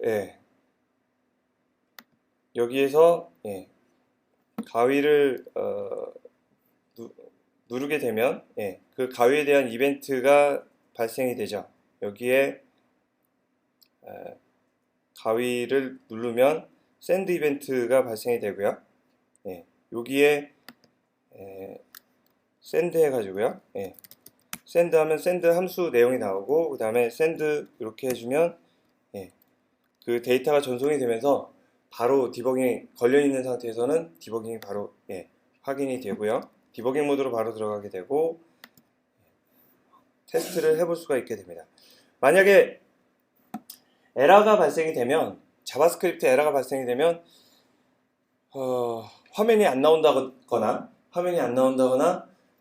여기에서 가위를 누르게 되면 그 가위에 대한 이벤트가 발생이 되죠. 여기에 가위를 누르면 샌드 이벤트가 발생이 되고요. 여기에 샌드 해가지고요. 샌드 하면 샌드 함수 내용이 나오고, 그 다음에 샌드 이렇게 해주면 그 데이터가 전송이 되면서 바로 디버깅이 걸려있는 상태에서는 디버깅이 바로 확인이 되고요. 디버깅 모드로 바로 들어가게 되고 테스트를 해볼 수가 있게 됩니다. 만약에 에러가 발생이 되면, 자바스크립트 에러가 발생이 되면 화면이 안 나온다거나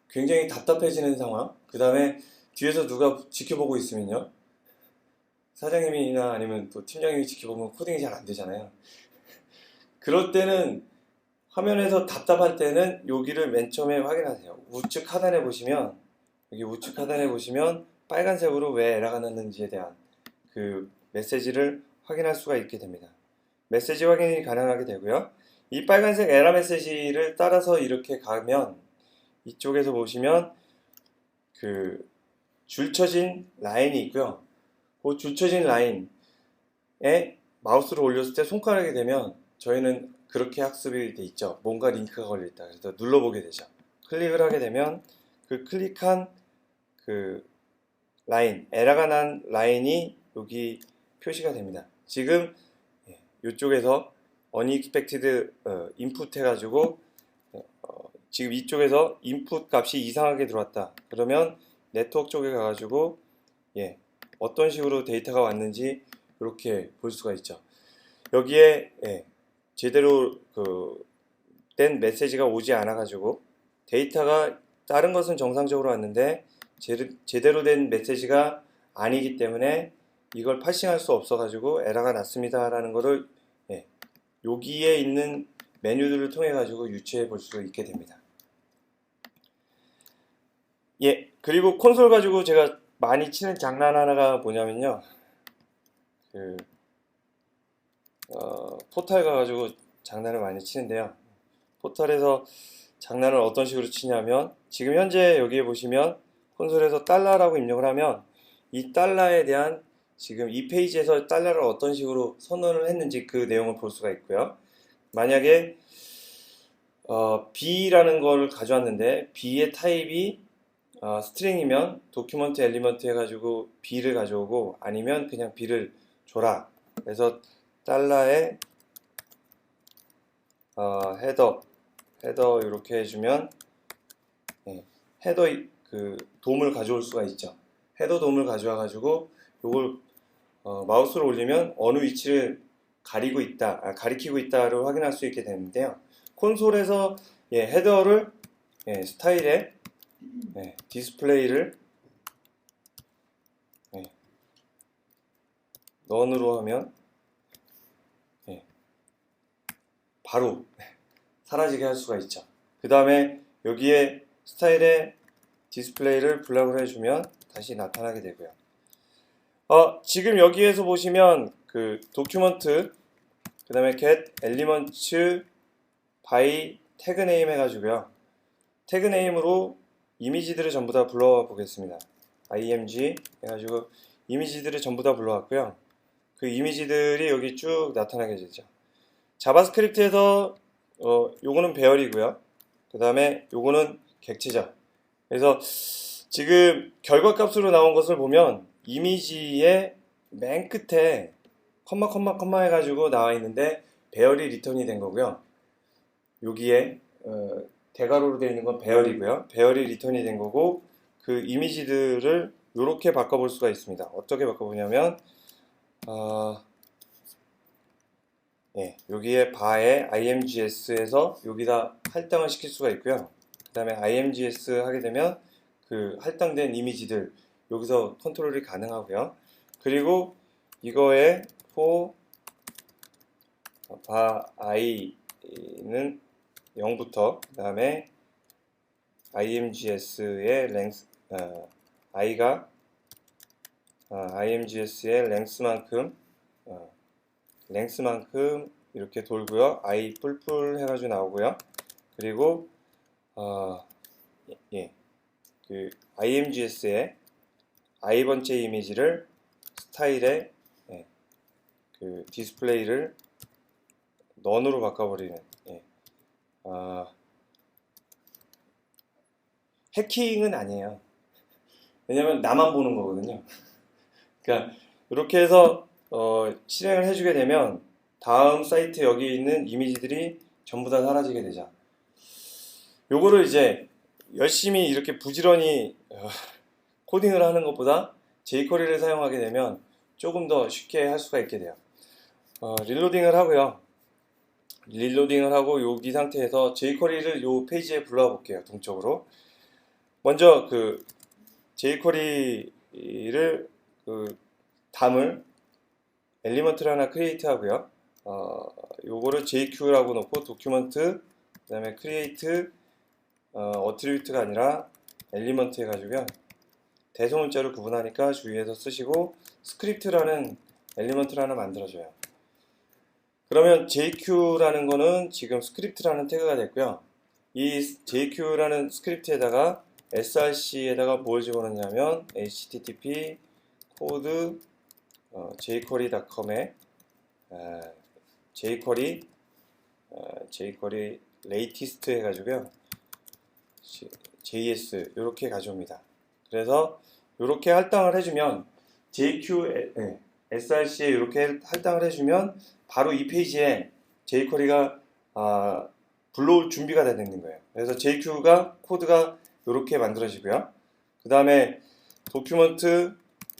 굉장히 답답해지는 상황, 그 다음에 뒤에서 누가 지켜보고 있으면요, 사장님이나 아니면 또 팀장님이 지켜보면 코딩이 잘 안 되잖아요. 그럴 때는 화면에서 답답할 때는 여기를 맨 처음에 확인하세요. 우측 하단에 보시면, 여기 우측 하단에 보시면 빨간색으로 왜 에러가 났는지에 대한 그 메시지를 확인할 수가 있게 됩니다. 메시지 확인이 가능하게 되고요. 이 빨간색 에러 메시지를 따라서 이렇게 가면 이쪽에서 보시면 그 줄쳐진 라인이 있고요. 그 줄쳐진 라인에 마우스를 올렸을 때 손가락이 되면 저희는 그렇게 학습이 돼 있죠. 뭔가 링크가 걸려 있다. 그래서 눌러보게 되죠. 클릭을 하게 되면 그 클릭한 그 라인, 에러가 난 라인이 여기 표시가 됩니다. 지금 이쪽에서 unexpected input 해가지고 지금 이쪽에서 input 값이 이상하게 들어왔다. 그러면 네트워크 쪽에 가가지고 어떤 식으로 데이터가 왔는지 이렇게 볼 수가 있죠. 여기에 제대로 된 메시지가 오지 않아가지고 데이터가 다른 것은 정상적으로 왔는데 제대로 된 메시지가 아니기 때문에 이걸 파싱할 수 없어가지고 에러가 났습니다 라는 거를 여기에 있는 메뉴들을 통해 가지고 유추해 볼 수 있게 됩니다. 그리고 콘솔 가지고 제가 많이 치는 장난 하나가 뭐냐면요, 포탈 가가지고 장난을 많이 치는데요. 포탈에서 장난을 어떤 식으로 치냐면, 지금 현재 여기에 보시면 콘솔에서 달러라고 입력을 하면 이 달러에 대한 지금 이 페이지에서 달러를 어떤 식으로 선언을 했는지 그 내용을 볼 수가 있고요. 만약에 B라는 걸 가져왔는데 B의 타입이 스트링이면 도큐먼트 엘리먼트 해가지고 B를 가져오고, 아니면 그냥 B를 줘라. 그래서 달러에 헤더 이렇게 해주면 헤더 그 돔을 가져올 수가 있죠. 헤더 돔을 가져와 가지고 요걸 마우스를 올리면 어느 위치를 가리키고 있다를 확인할 수 있게 되는데요. 콘솔에서 헤더를 스타일에 디스플레이를 넌으로 하면 바로 사라지게 할 수가 있죠. 그 다음에 여기에 스타일에 디스플레이를 블락을 해주면 다시 나타나게 되고요. 지금 여기에서 보시면 그 도큐먼트, 그 다음에 get elements by tag name 해가지고요. 태그 네임으로 이미지들을 전부 다 불러와 보겠습니다. img 해가지고 이미지들을 전부 다 불러왔고요. 그 이미지들이 여기 쭉 나타나게 되죠. 자바스크립트에서 요거는 배열이고요. 그 다음에 요거는 객체죠. 그래서 지금 결과값으로 나온 것을 보면 이미지의 맨 끝에 컴마 해가지고 나와 있는데 배열이 리턴이 된 거고요. 여기에 대괄호로 되어 있는 건 배열이고요. 배열이 리턴이 된 거고, 그 이미지들을 이렇게 바꿔볼 수가 있습니다. 어떻게 바꿔보냐면 여기에 바에 imgs에서 여기다 할당을 시킬 수가 있고요. 그 다음에 imgs 하게 되면 그 할당된 이미지들 여기서 컨트롤이 가능하고요. 그리고 이거에 for i는 0부터, 그 다음에 imgs의 length, i가 imgs의 length만큼 이렇게 돌고요. i 뿔뿔 해가지고 나오고요. 그리고 그 imgs의 i번째 이미지를 스타일에 그 디스플레이를 넌으로 바꿔버리는 해킹은 아니에요. 왜냐면 나만 보는 거거든요. 그러니까 이렇게 해서 실행을 해주게 되면 다음 사이트 여기 있는 이미지들이 전부 다 사라지게 되죠. 요거를 이제 열심히 이렇게 부지런히 코딩을 하는 것보다 jQuery를 사용하게 되면 조금 더 쉽게 할 수가 있게 돼요. 릴로딩을 하고요. 릴로딩을 하고 여기 상태에서 jQuery를 요 페이지에 불러와 볼게요. 동적으로. 먼저 그 jQuery를 담을 엘리먼트를 하나 크리에이트 하고요. 요거를 jQ라고 놓고 도큐먼트, 그 다음에 크리에이트 어트리뷰트가 아니라 엘리먼트 해가지고요. 대소문자로 구분하니까 주의해서 쓰시고 스크립트라는 엘리먼트를 하나 만들어줘요. 그러면 JQ라는 거는 지금 스크립트라는 태그가 됐고요. 이 JQ라는 스크립트에다가 src에다가 뭘 집어넣냐면 http 코드 jquery.com에 jquery latest 해가지고요. JS 이렇게 가져옵니다. 그래서 이렇게 할당을 해주면 src에 이렇게 할당을 해주면 바로 이 페이지에 jQuery가 불러올 준비가 되는 거예요. 그래서 JQ가 코드가 이렇게 만들어지고요. 그 다음에 document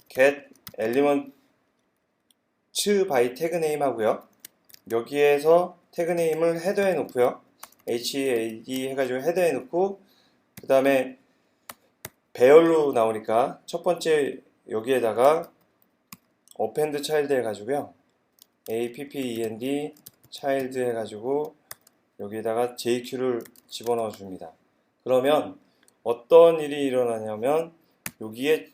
get element by tag name 하고요. 여기에서 태그 네임을 헤더에 놓고요. HAD 해가지고 헤더에 놓고 그 다음에 배열로 나오니까 첫 번째 여기에다가 append child 해가지고요. append child 해가지고 여기에다가 JQ를 집어넣어 줍니다. 그러면 어떤 일이 일어나냐면 여기에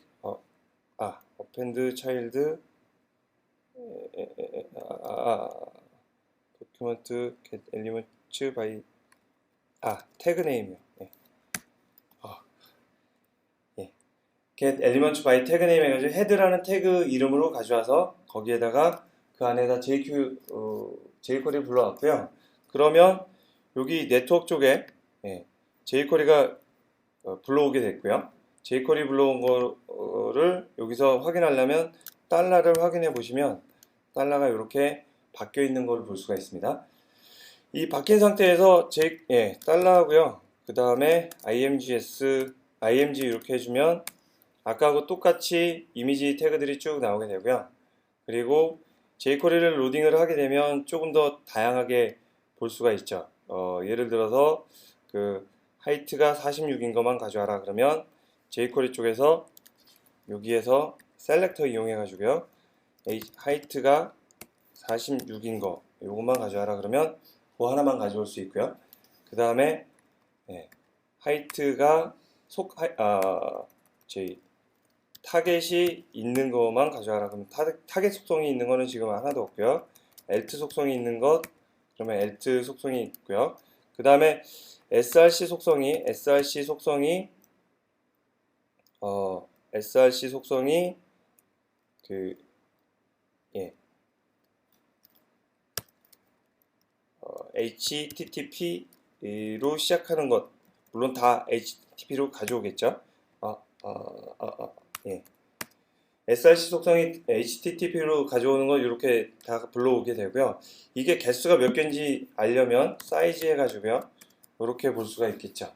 append child document get element by 태그 네임이요. get element by 태그 네임 해가지고 헤드라는 태그 이름으로 가져와서 거기에다가 그 안에다 jQuery 불러왔고요. 그러면 여기 네트워크 쪽에 jQuery가 불러오게 됐고요. jQuery 불러온 거를 여기서 확인하려면 달러를 확인해 보시면 달러가 이렇게 바뀌어 있는 걸 볼 수가 있습니다. 이 바뀐 상태에서 달러하고요. 그 다음에 img 이렇게 해주면 아까하고 똑같이 이미지 태그들이 쭉 나오게 되고요. 그리고 jQuery를 로딩을 하게 되면 조금 더 다양하게 볼 수가 있죠. 예를 들어서 그 하이트가 46인 것만 가져와라 그러면 jQuery 쪽에서 여기에서 셀렉터 이용해 가지고요. 하이트가 46인 거 요것만 가져와라 그러면 그 하나만 가져올 수 있고요. 그 다음에 하이트가 타겟이 있는 것만 가져와라 그러면 타겟 속성이 있는 거는 지금 하나도 없고요. alt 속성이 있는 것 그러면 alt 속성이 있고요. 그 다음에 src 속성이 HTTP로 시작하는 것 물론 다 HTTP로 가져오겠죠. src 속성이 HTTP로 가져오는 건 이렇게 다 불러오게 되고요. 이게 개수가 몇 개인지 알려면 사이즈 해가지고요. 이렇게 볼 수가 있겠죠.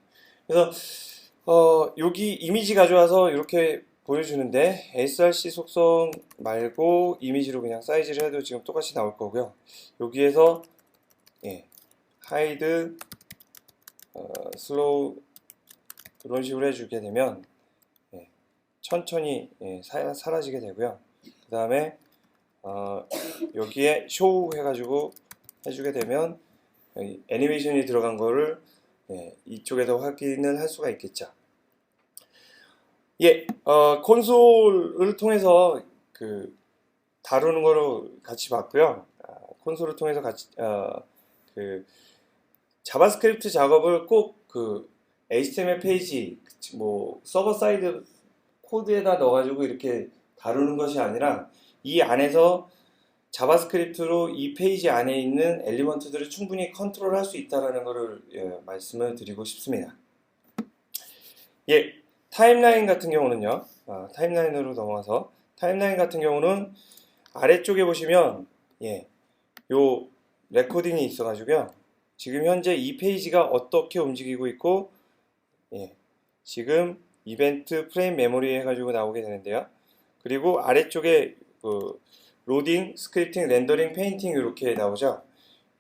그래서 여기 이미지 가져와서 이렇게 보여주는데 src 속성 말고 이미지로 그냥 사이즈를 해도 지금 똑같이 나올 거고요. 여기에서 hide, slow 이런 식으로 해주게 되면 천천히 사라지게 되고요. 그 다음에 여기에 show 해가지고 해주게 되면 애니메이션이 들어간 거를 이쪽에서 확인을 할 수가 있겠죠. 콘솔을 통해서 다루는 거로 같이 봤고요. 콘솔을 통해서 같이 자바스크립트 작업을 꼭 HTML 페이지 서버 사이드 코드에다 넣어가지고 이렇게 다루는 것이 아니라 이 안에서 자바스크립트로 이 페이지 안에 있는 엘리먼트들을 충분히 컨트롤할 수 있다는 것을 말씀을 드리고 싶습니다. 타임라인 같은 경우는요. 타임라인으로 넘어가서 타임라인 같은 경우는 아래쪽에 보시면 요 레코딩이 있어가지고요. 지금 현재 이 페이지가 어떻게 움직이고 있고 지금 이벤트 프레임 메모리 해가지고 나오게 되는데요. 그리고 아래쪽에 로딩, 스크립팅, 렌더링, 페인팅 이렇게 나오죠.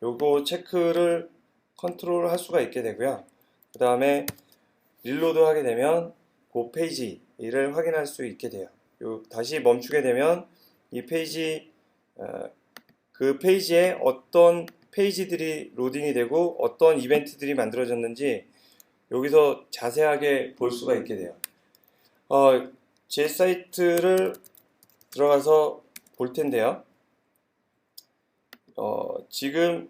요거 체크를 컨트롤 할 수가 있게 되고요. 그 다음에 릴로드 하게 되면 그 페이지를 확인할 수 있게 돼요. 다시 멈추게 되면 이 페이지 그 페이지에 어떤 페이지들이 로딩이 되고 어떤 이벤트들이 만들어졌는지 여기서 자세하게 볼 수가 있게 돼요. 제 사이트를 들어가서 볼 텐데요. 지금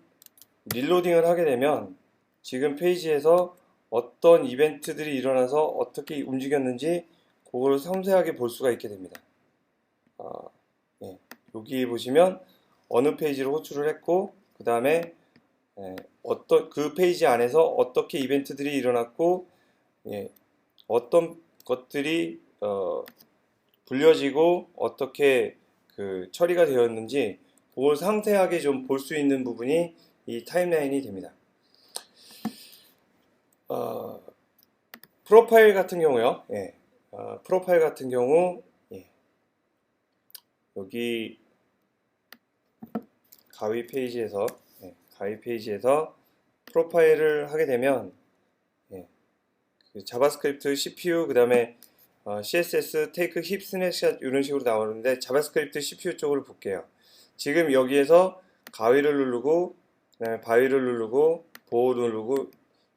릴로딩을 하게 되면 지금 페이지에서 어떤 이벤트들이 일어나서 어떻게 움직였는지 그걸 섬세하게 볼 수가 있게 됩니다. 예, 여기 보시면 어느 페이지를 호출을 했고 그 다음에 어떤 그 페이지 안에서 어떻게 이벤트들이 일어났고 어떤 것들이 불려지고 어떻게 그 처리가 되었는지 그걸 상세하게 좀 볼 수 있는 부분이 이 타임라인이 됩니다. 프로파일 같은 경우요. 프로파일 같은 경우 여기 가위 페이지에서 프로파일을 하게 되면 그 자바스크립트, CPU, 그 다음에 CSS, 테이크, 힙, 스냅샷 이런 식으로 나오는데 자바스크립트 CPU 쪽으로 볼게요. 지금 여기에서 가위를 누르고 그 다음에 바위를 누르고 보호 누르고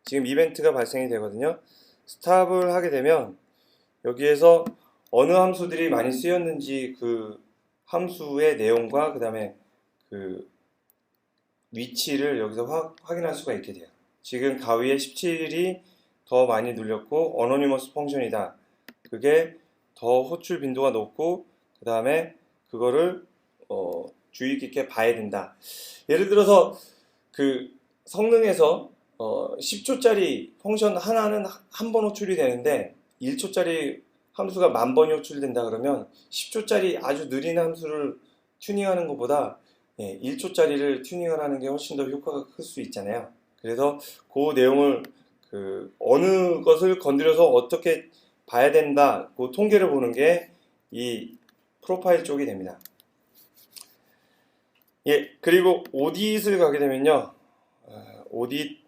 지금 이벤트가 발생이 되거든요. 스탑을 하게 되면 여기에서 어느 함수들이 많이 쓰였는지 그 함수의 내용과 그 다음에 그 위치를 여기서 확인할 수가 있게 돼요. 지금 가위에 17이 더 많이 눌렸고 어노니머스 펑션이다. 그게 더 호출 빈도가 높고 그 다음에 그거를 주의 깊게 봐야 된다. 예를 들어서 그 성능에서 10초짜리 펑션 하나는 한 번 호출이 되는데 1초짜리 함수가 10,000번이 호출된다 그러면 10초짜리 아주 느린 함수를 튜닝하는 것보다 1초짜리를 튜닝을 하는 게 훨씬 더 효과가 클 수 있잖아요. 그래서 그 내용을 어느 것을 건드려서 어떻게 봐야 된다 그 통계를 보는 게 이 프로파일 쪽이 됩니다. 그리고 오디잇을 가게 되면요. 오디잇을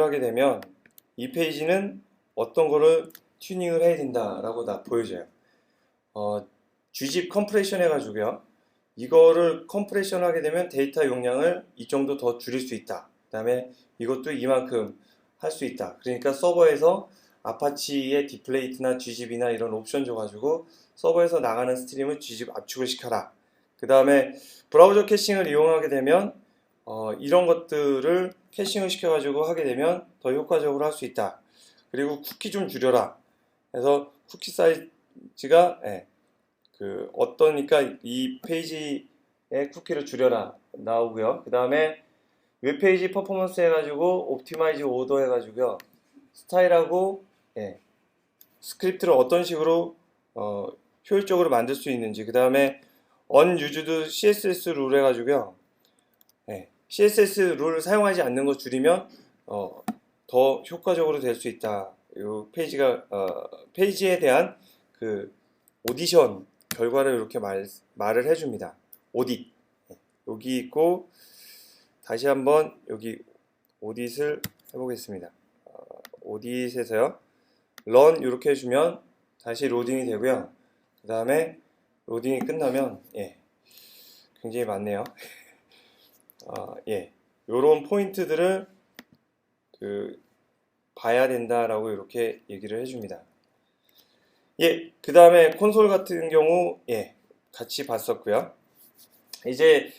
하게 되면 이 페이지는 어떤 거를 튜닝을 해야 된다라고 다 보여줘요. Gzip 컴프레션 해가지고요. 이거를 컴프레션 하게 되면 데이터 용량을 이 정도 더 줄일 수 있다. 그 다음에 이것도 이만큼 할 수 있다. 그러니까 서버에서 아파치의 디플레이트나 Gzip이나 이런 옵션 줘가지고 서버에서 나가는 스트림을 Gzip 압축을 시켜라. 그 다음에 브라우저 캐싱을 이용하게 되면 이런 것들을 캐싱을 시켜가지고 하게 되면 더 효과적으로 할 수 있다. 그리고 쿠키 좀 줄여라. 그래서 쿠키 사이즈가 어떠니까 이 페이지의 쿠키를 줄여라 나오고요. 그 다음에 웹페이지 퍼포먼스 해가지고 옵티마이즈 오더 해가지고요. 스타일하고 스크립트를 어떤 식으로 효율적으로 만들 수 있는지 그 다음에 unused CSS 룰 해가지고요. CSS 룰을 사용하지 않는 거 줄이면 더 효과적으로 될 수 있다. 이 페이지에 대한 그 오디션 결과를 이렇게 말을 해줍니다. 오딧 여기 있고 다시 한번 여기 오딧을 해보겠습니다. 오딧에서요 run 이렇게 해주면 다시 로딩이 되고요. 그 다음에 로딩이 끝나면 굉장히 많네요. 요런 포인트들을 봐야 된다라고 이렇게 얘기를 해줍니다. 그 다음에 콘솔 같은 경우 같이 봤었고요. 이제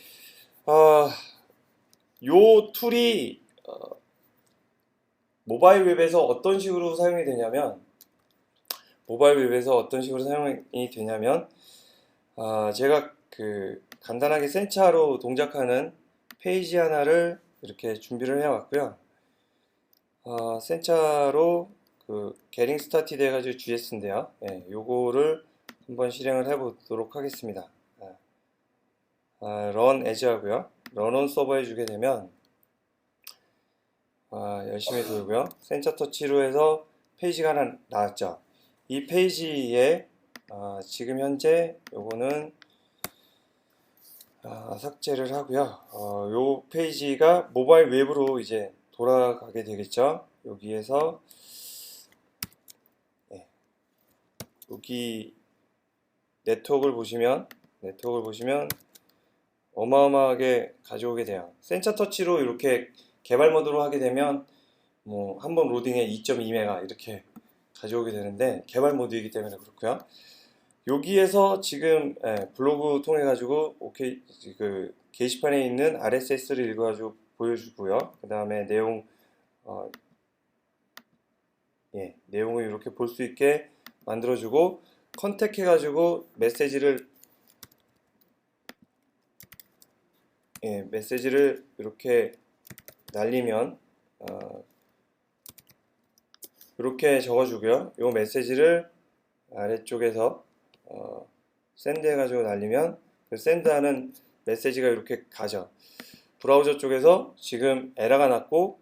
요 툴이 모바일 웹에서 어떤 식으로 사용이 되냐면 제가 간단하게 센차로 동작하는 페이지 하나를 이렇게 준비를 해왔고요. 센차로 getting started 해가지고 GS인데요. 요거를 한번 실행을 해보도록 하겠습니다. run as 하고요. run on server 해주게 되면 열심히 돌고요. 센차 터치로 해서 페이지가 하나 나왔죠. 이 페이지에 지금 현재 요거는 삭제를 하고요. 요 페이지가 모바일 웹으로 이제 돌아가게 되겠죠. 여기에서 여기 네트워크를 보시면 어마어마하게 가져오게 돼요. 센차 터치로 이렇게 개발 모드로 하게 되면 뭐 한번 로딩에 2.2메가 이렇게 가져오게 되는데 개발 모드이기 때문에 그렇고요. 여기에서 지금 블로그 통해 가지고 오케이 그 게시판에 있는 RSS를 읽어 가지고 보여주고요. 그 다음에 내용 내용을 이렇게 볼 수 있게 만들어주고 컨택 해가지고 메시지를 이렇게 날리면 이렇게 적어주고요. 이 메시지를 아래쪽에서 샌드 해가지고 날리면 그 샌드하는 메시지가 이렇게 가죠. 브라우저 쪽에서 지금 에러가 났고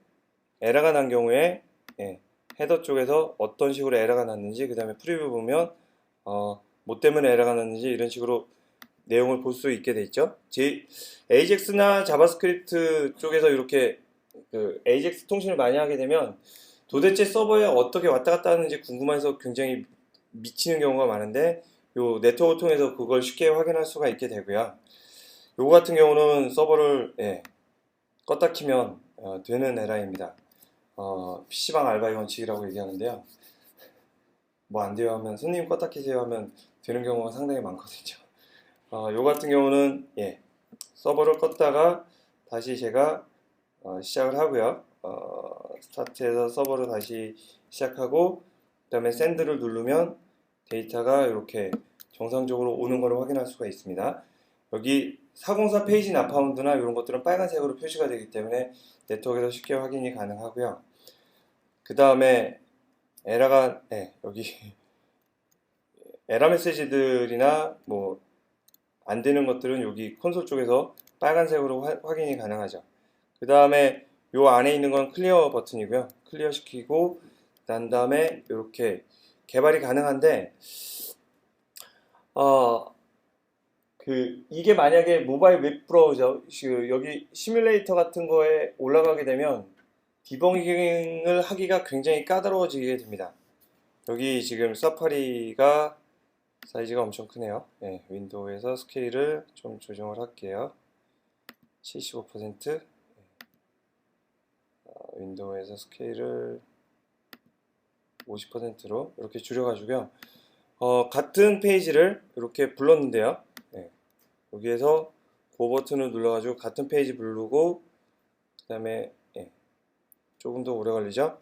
에러가 난 경우에 헤더 쪽에서 어떤 식으로 에러가 났는지 그 다음에 프리뷰 보면 뭐 때문에 에러가 났는지 이런 식으로 내용을 볼 수 있게 돼 있죠. AJAX나 자바스크립트 쪽에서 이렇게 그 AJAX 통신을 많이 하게 되면 도대체 서버에 어떻게 왔다 갔다 하는지 궁금해서 굉장히 미치는 경우가 많은데 요 네트워크 통해서 그걸 쉽게 확인할 수가 있게 되고요. 요거 같은 경우는 서버를 껐다 키면 되는 에러입니다. PC방 알바의 원칙이라고 얘기하는데요. 뭐 안 돼요 하면 손님 껐다 키세요 하면 되는 경우가 상당히 많거든요. 요 같은 경우는 서버를 껐다가 다시 제가 시작을 하고요. 스타트해서 서버를 다시 시작하고 그 다음에 샌드를 누르면 데이터가 이렇게 정상적으로 오는 것을 확인할 수가 있습니다. 여기 404 페이지 나파운드나 이런 것들은 빨간색으로 표시가 되기 때문에 네트워크에서 쉽게 확인이 가능하고요. 그 다음에 에러가 여기 에러 메시지들이나 뭐 안 되는 것들은 여기 콘솔 쪽에서 빨간색으로 확인이 가능하죠. 그 다음에 요 안에 있는 건 클리어 버튼이고요. 클리어 시키고 난 다음에 이렇게 개발이 가능한데 이게 만약에 모바일 웹 브라우저 여기 시뮬레이터 같은 거에 올라가게 되면 디버깅을 하기가 굉장히 까다로워지게 됩니다. 여기 지금 사파리가 사이즈가 엄청 크네요. 윈도우에서 스케일을 좀 조정을 할게요. 75%. 윈도우에서 스케일을 50%로 이렇게 줄여가지고요. 같은 페이지를 이렇게 불렀는데요. 여기에서 그 버튼을 눌러가지고 같은 페이지 부르고 그 다음에 조금 더 오래 걸리죠.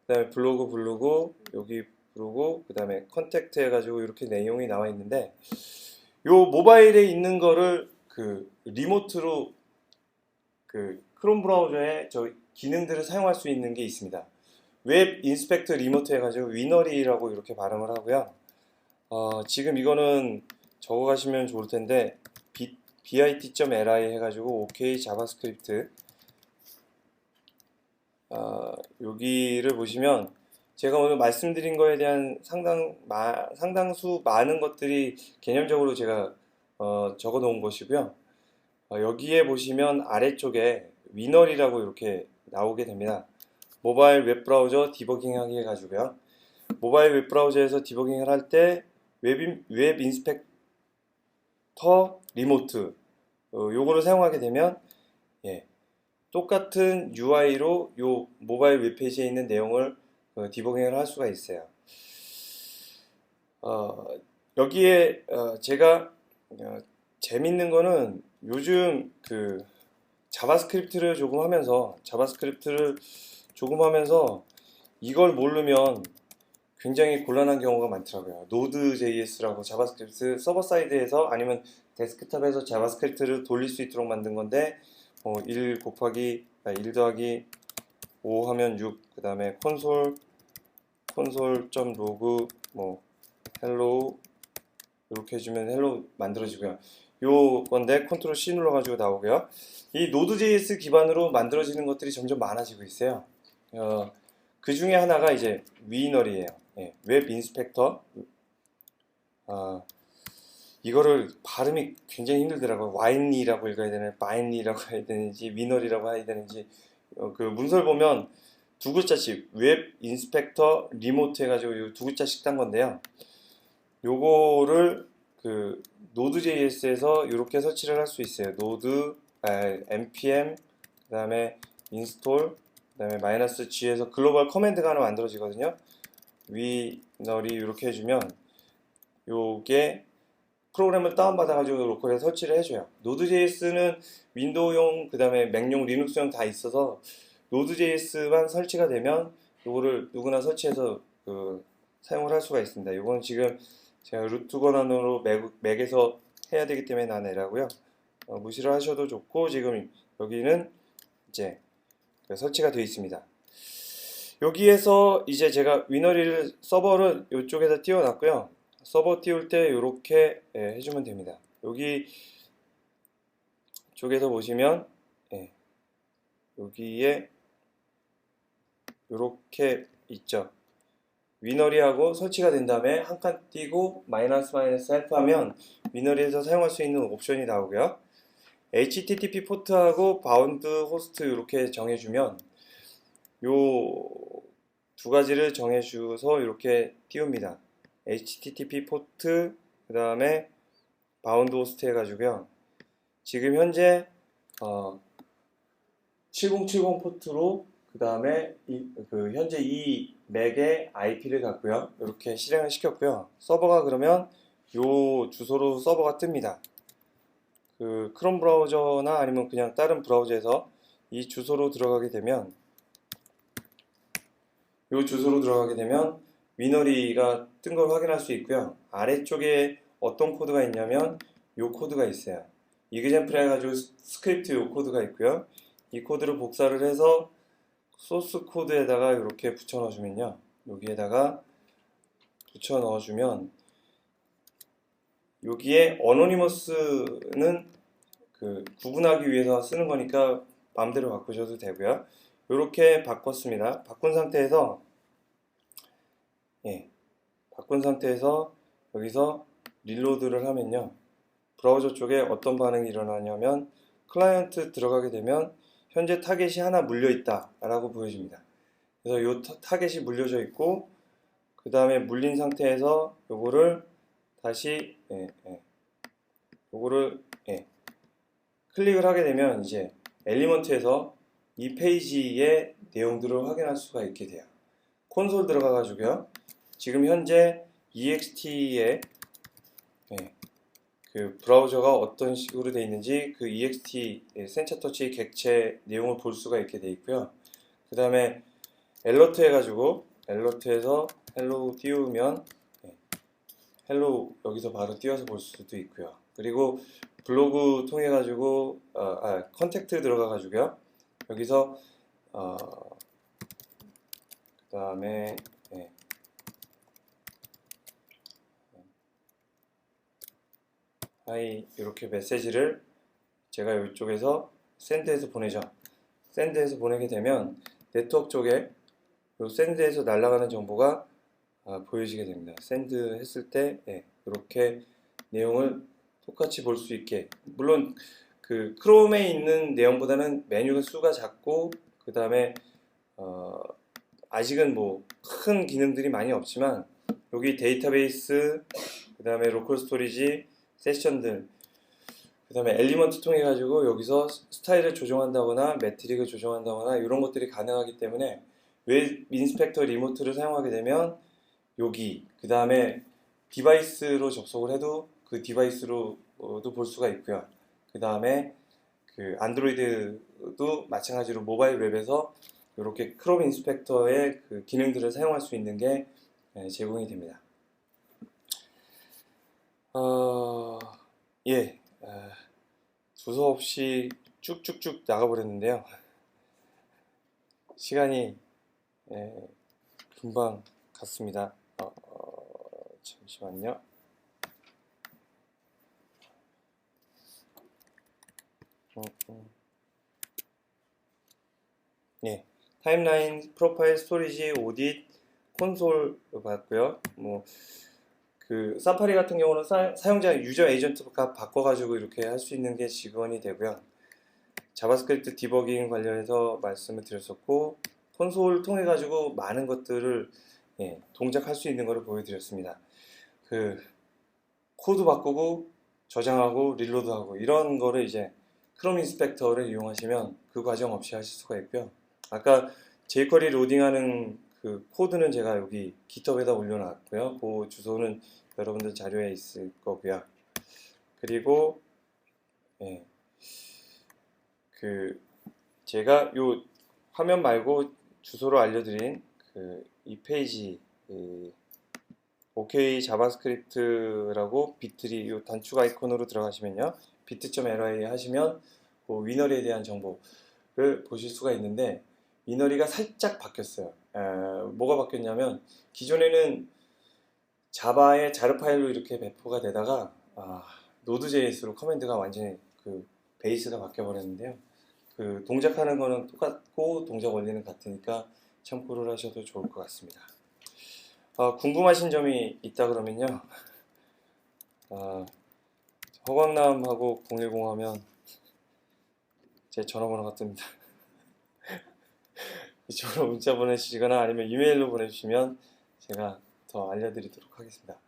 그 다음에 블로그 부르고 여기 부르고 그 다음에 컨택트 해가지고 이렇게 내용이 나와 있는데 요 모바일에 있는 거를 그 리모트로 그 크롬 브라우저에 저 기능들을 사용할 수 있는 게 있습니다. 웹 인스펙터 리모트 해가지고 위너리라고 이렇게 발음을 하고요. 지금 이거는 적어가시면 좋을 텐데 bit.li 해가지고 OK 자바스크립트 여기를 보시면 제가 오늘 말씀드린 거에 대한 상당수 많은 것들이 개념적으로 제가 적어 놓은 것이고요. 여기에 보시면 아래쪽에 위너리라고 이렇게 나오게 됩니다. 모바일 웹브라우저 디버깅하기 해가지고요. 모바일 웹브라우저에서 디버깅을 할 때 웹 인스펙터 리모트 요거를 사용하게 되면 똑같은 UI로 요 모바일 웹페이지에 있는 내용을 디버깅을 할 수가 있어요. 여기에 제가 재밌는 거는 요즘 그 자바스크립트를 조금 하면서 이걸 모르면 굉장히 곤란한 경우가 많더라고요. Node.js라고 자바스크립트 서버 사이드에서 아니면 데스크탑에서 자바스크립트를 돌릴 수 있도록 만든 건데 1 더하기 5 하면 6, 그 다음에 console.log 뭐 hello 이렇게 해주면 hello 만들어지고요. 요 건데 컨트롤 C 눌러가지고 나오고요. 이 Node.js 기반으로 만들어지는 것들이 점점 많아지고 있어요. 그 중에 하나가 이제 위너리예요. 웹 인스펙터. 이거를 발음이 굉장히 힘들더라고요. 와인리라고 읽어야 되나, 바인리라고 해야 되는지, 위너리라고 해야 되는지. 그 문서를 보면 두 글자씩 웹 인스펙터 리모트 해가지고 이 두 글자씩 딴 건데요. 요거를 그 Node.js에서 이렇게 설치를 할 수 있어요. npm 그 다음에 install 그 다음에 -g에서 글로벌 커맨드가 하나 만들어지거든요. 위너리 이렇게 해주면 요게 프로그램을 다운받아가지고 로컬에 설치를 해줘요. 노드.js는 윈도우용, 그 다음에 맥용, 리눅스용 다 있어서 노드.js만 설치가 되면 요거를 누구나 설치해서 사용을 할 수가 있습니다. 요건 지금 제가 루트 권한으로 맥에서 해야 되기 때문에 난 에라고요. 무시를 하셔도 좋고, 지금 여기는 이제 설치가 되어 있습니다. 여기에서 이제 제가 위너리를 서버를 이쪽에다 띄워놨고요. 서버 띄울 때 이렇게 해주면 됩니다. 여기 쪽에서 보시면 여기에 이렇게 있죠. 위너리하고 설치가 된 다음에 한 칸 띄고 마이너스 헬프 하면 위너리에서 사용할 수 있는 옵션이 나오고요. HTTP 포트하고 바운드 호스트 이렇게 정해주면 요 두 가지를 정해주어서 이렇게 띄웁니다. HTTP 포트, 그 다음에 바운드 호스트 해가지고요. 지금 현재 7070 포트로 그 다음에 현재 이 맥의 IP를 갖고요. 이렇게 실행을 시켰고요. 서버가 그러면 요 주소로 서버가 뜹니다. 그 크롬 브라우저나 아니면 그냥 다른 브라우저에서 이 주소로 들어가게 되면 위너리가 뜬 걸 확인할 수 있고요. 아래쪽에 어떤 코드가 있냐면 요 코드가 있어요. 이그젠플 해가지고 스크립트 요 코드가 있고요. 이 코드를 복사를 해서 소스 코드에다가 이렇게 붙여 넣어주면요. 여기에다가 붙여 넣어주면 여기에 어노니머스는 구분하기 위해서 쓰는 거니까 마음대로 바꾸셔도 되고요. 이렇게 바꿨습니다. 바꾼 상태에서 여기서 릴로드를 하면요. 브라우저 쪽에 어떤 반응이 일어나냐면 클라이언트 들어가게 되면 현재 타겟이 하나 물려 있다 라고 보여집니다. 그래서 이 타겟이 물려져 있고 그 다음에 물린 상태에서 요거를 다시 클릭을 하게 되면 이제 엘리먼트에서 이 페이지의 내용들을 확인할 수가 있게 돼요. 콘솔 들어가 가지고요. 지금 현재 EXT의 그 브라우저가 어떤 식으로 되어 있는지 그 EXT 센처터치 객체 내용을 볼 수가 있게 되어 있고요. 그 다음에 엘러트 해가지고 엘러트에서 헬로우 띄우면 헬로우 여기서 바로 띄워서 볼 수도 있고요. 그리고 블로그 통해 가지고 컨택트 들어가 가지고요. 여기서 그 다음에 하이 이렇게 메시지를 제가 이쪽에서 샌드에서 보내죠. 샌드에서 보내게 되면 네트워크 쪽에 요 샌드에서 날아가는 정보가 보여지게 됩니다. 샌드 했을 때 이렇게 내용을 똑같이 볼 수 있게, 물론 그 크롬에 있는 내용보다는 메뉴 수가 작고 그 다음에 아직은 뭐 큰 기능들이 많이 없지만 여기 데이터베이스, 그 다음에 로컬 스토리지, 세션들, 그 다음에 엘리먼트 통해 가지고 여기서 스타일을 조정한다거나 매트릭을 조정한다거나 이런 것들이 가능하기 때문에 웹 인스펙터 리모트를 사용하게 되면 여기 그 다음에 디바이스로 접속을 해도 그 디바이스로도 볼 수가 있고요. 그 다음에 그 안드로이드도 마찬가지로 모바일 웹에서 이렇게 크롬 인스펙터의 그 기능들을 사용할 수 있는 게 제공이 됩니다. 두서 없이 쭉쭉쭉 나가버렸는데요. 시간이 금방 갔습니다. 잠시만요. 타임라인, 프로파일, 스토리지, 오딧, 콘솔 봤고요. 그 사파리 같은 경우는 사용자 유저 에이전트 값 바꿔가지고 이렇게 할 수 있는 게 지원이 되고요. 자바스크립트 디버깅 관련해서 말씀을 드렸었고, 콘솔 통해 가지고 많은 것들을 동작할 수 있는 것을 보여드렸습니다. 그 코드 바꾸고 저장하고 릴로드하고 이런 거를 이제 크롬 인스펙터를 이용하시면 그 과정 없이 하실 수가 있고요. 아까 jQuery 로딩하는 그 코드는 제가 여기 깃허브에다 올려놨고요. 그 주소는 여러분들 자료에 있을 거고요. 그리고 예, 그 제가 요 화면 말고 주소로 알려드린 그 이 페이지 OK 자바스크립트라고 비트리 요 단축 아이콘으로 들어가시면요. bit.ly 하시면 그 위너리에 대한 정보를 보실 수가 있는데 위너리가 살짝 바뀌었어요. 뭐가 바뀌었냐면 기존에는 자바의 자르 파일로 이렇게 배포가 되다가 노드.js로 커맨드가 완전히 그 베이스가 바뀌어 버렸는데요. 그 동작하는 거는 똑같고 동작 원리는 같으니까 참고를 하셔도 좋을 것 같습니다. 궁금하신 점이 있다 그러면요. 허광남하고 010 하면 제 전화번호가 뜹니다. 이쪽으로 문자 보내주시거나 아니면 이메일로 보내주시면 제가 더 알려드리도록 하겠습니다.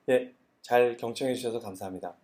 예, 잘 경청해 주셔서 감사합니다.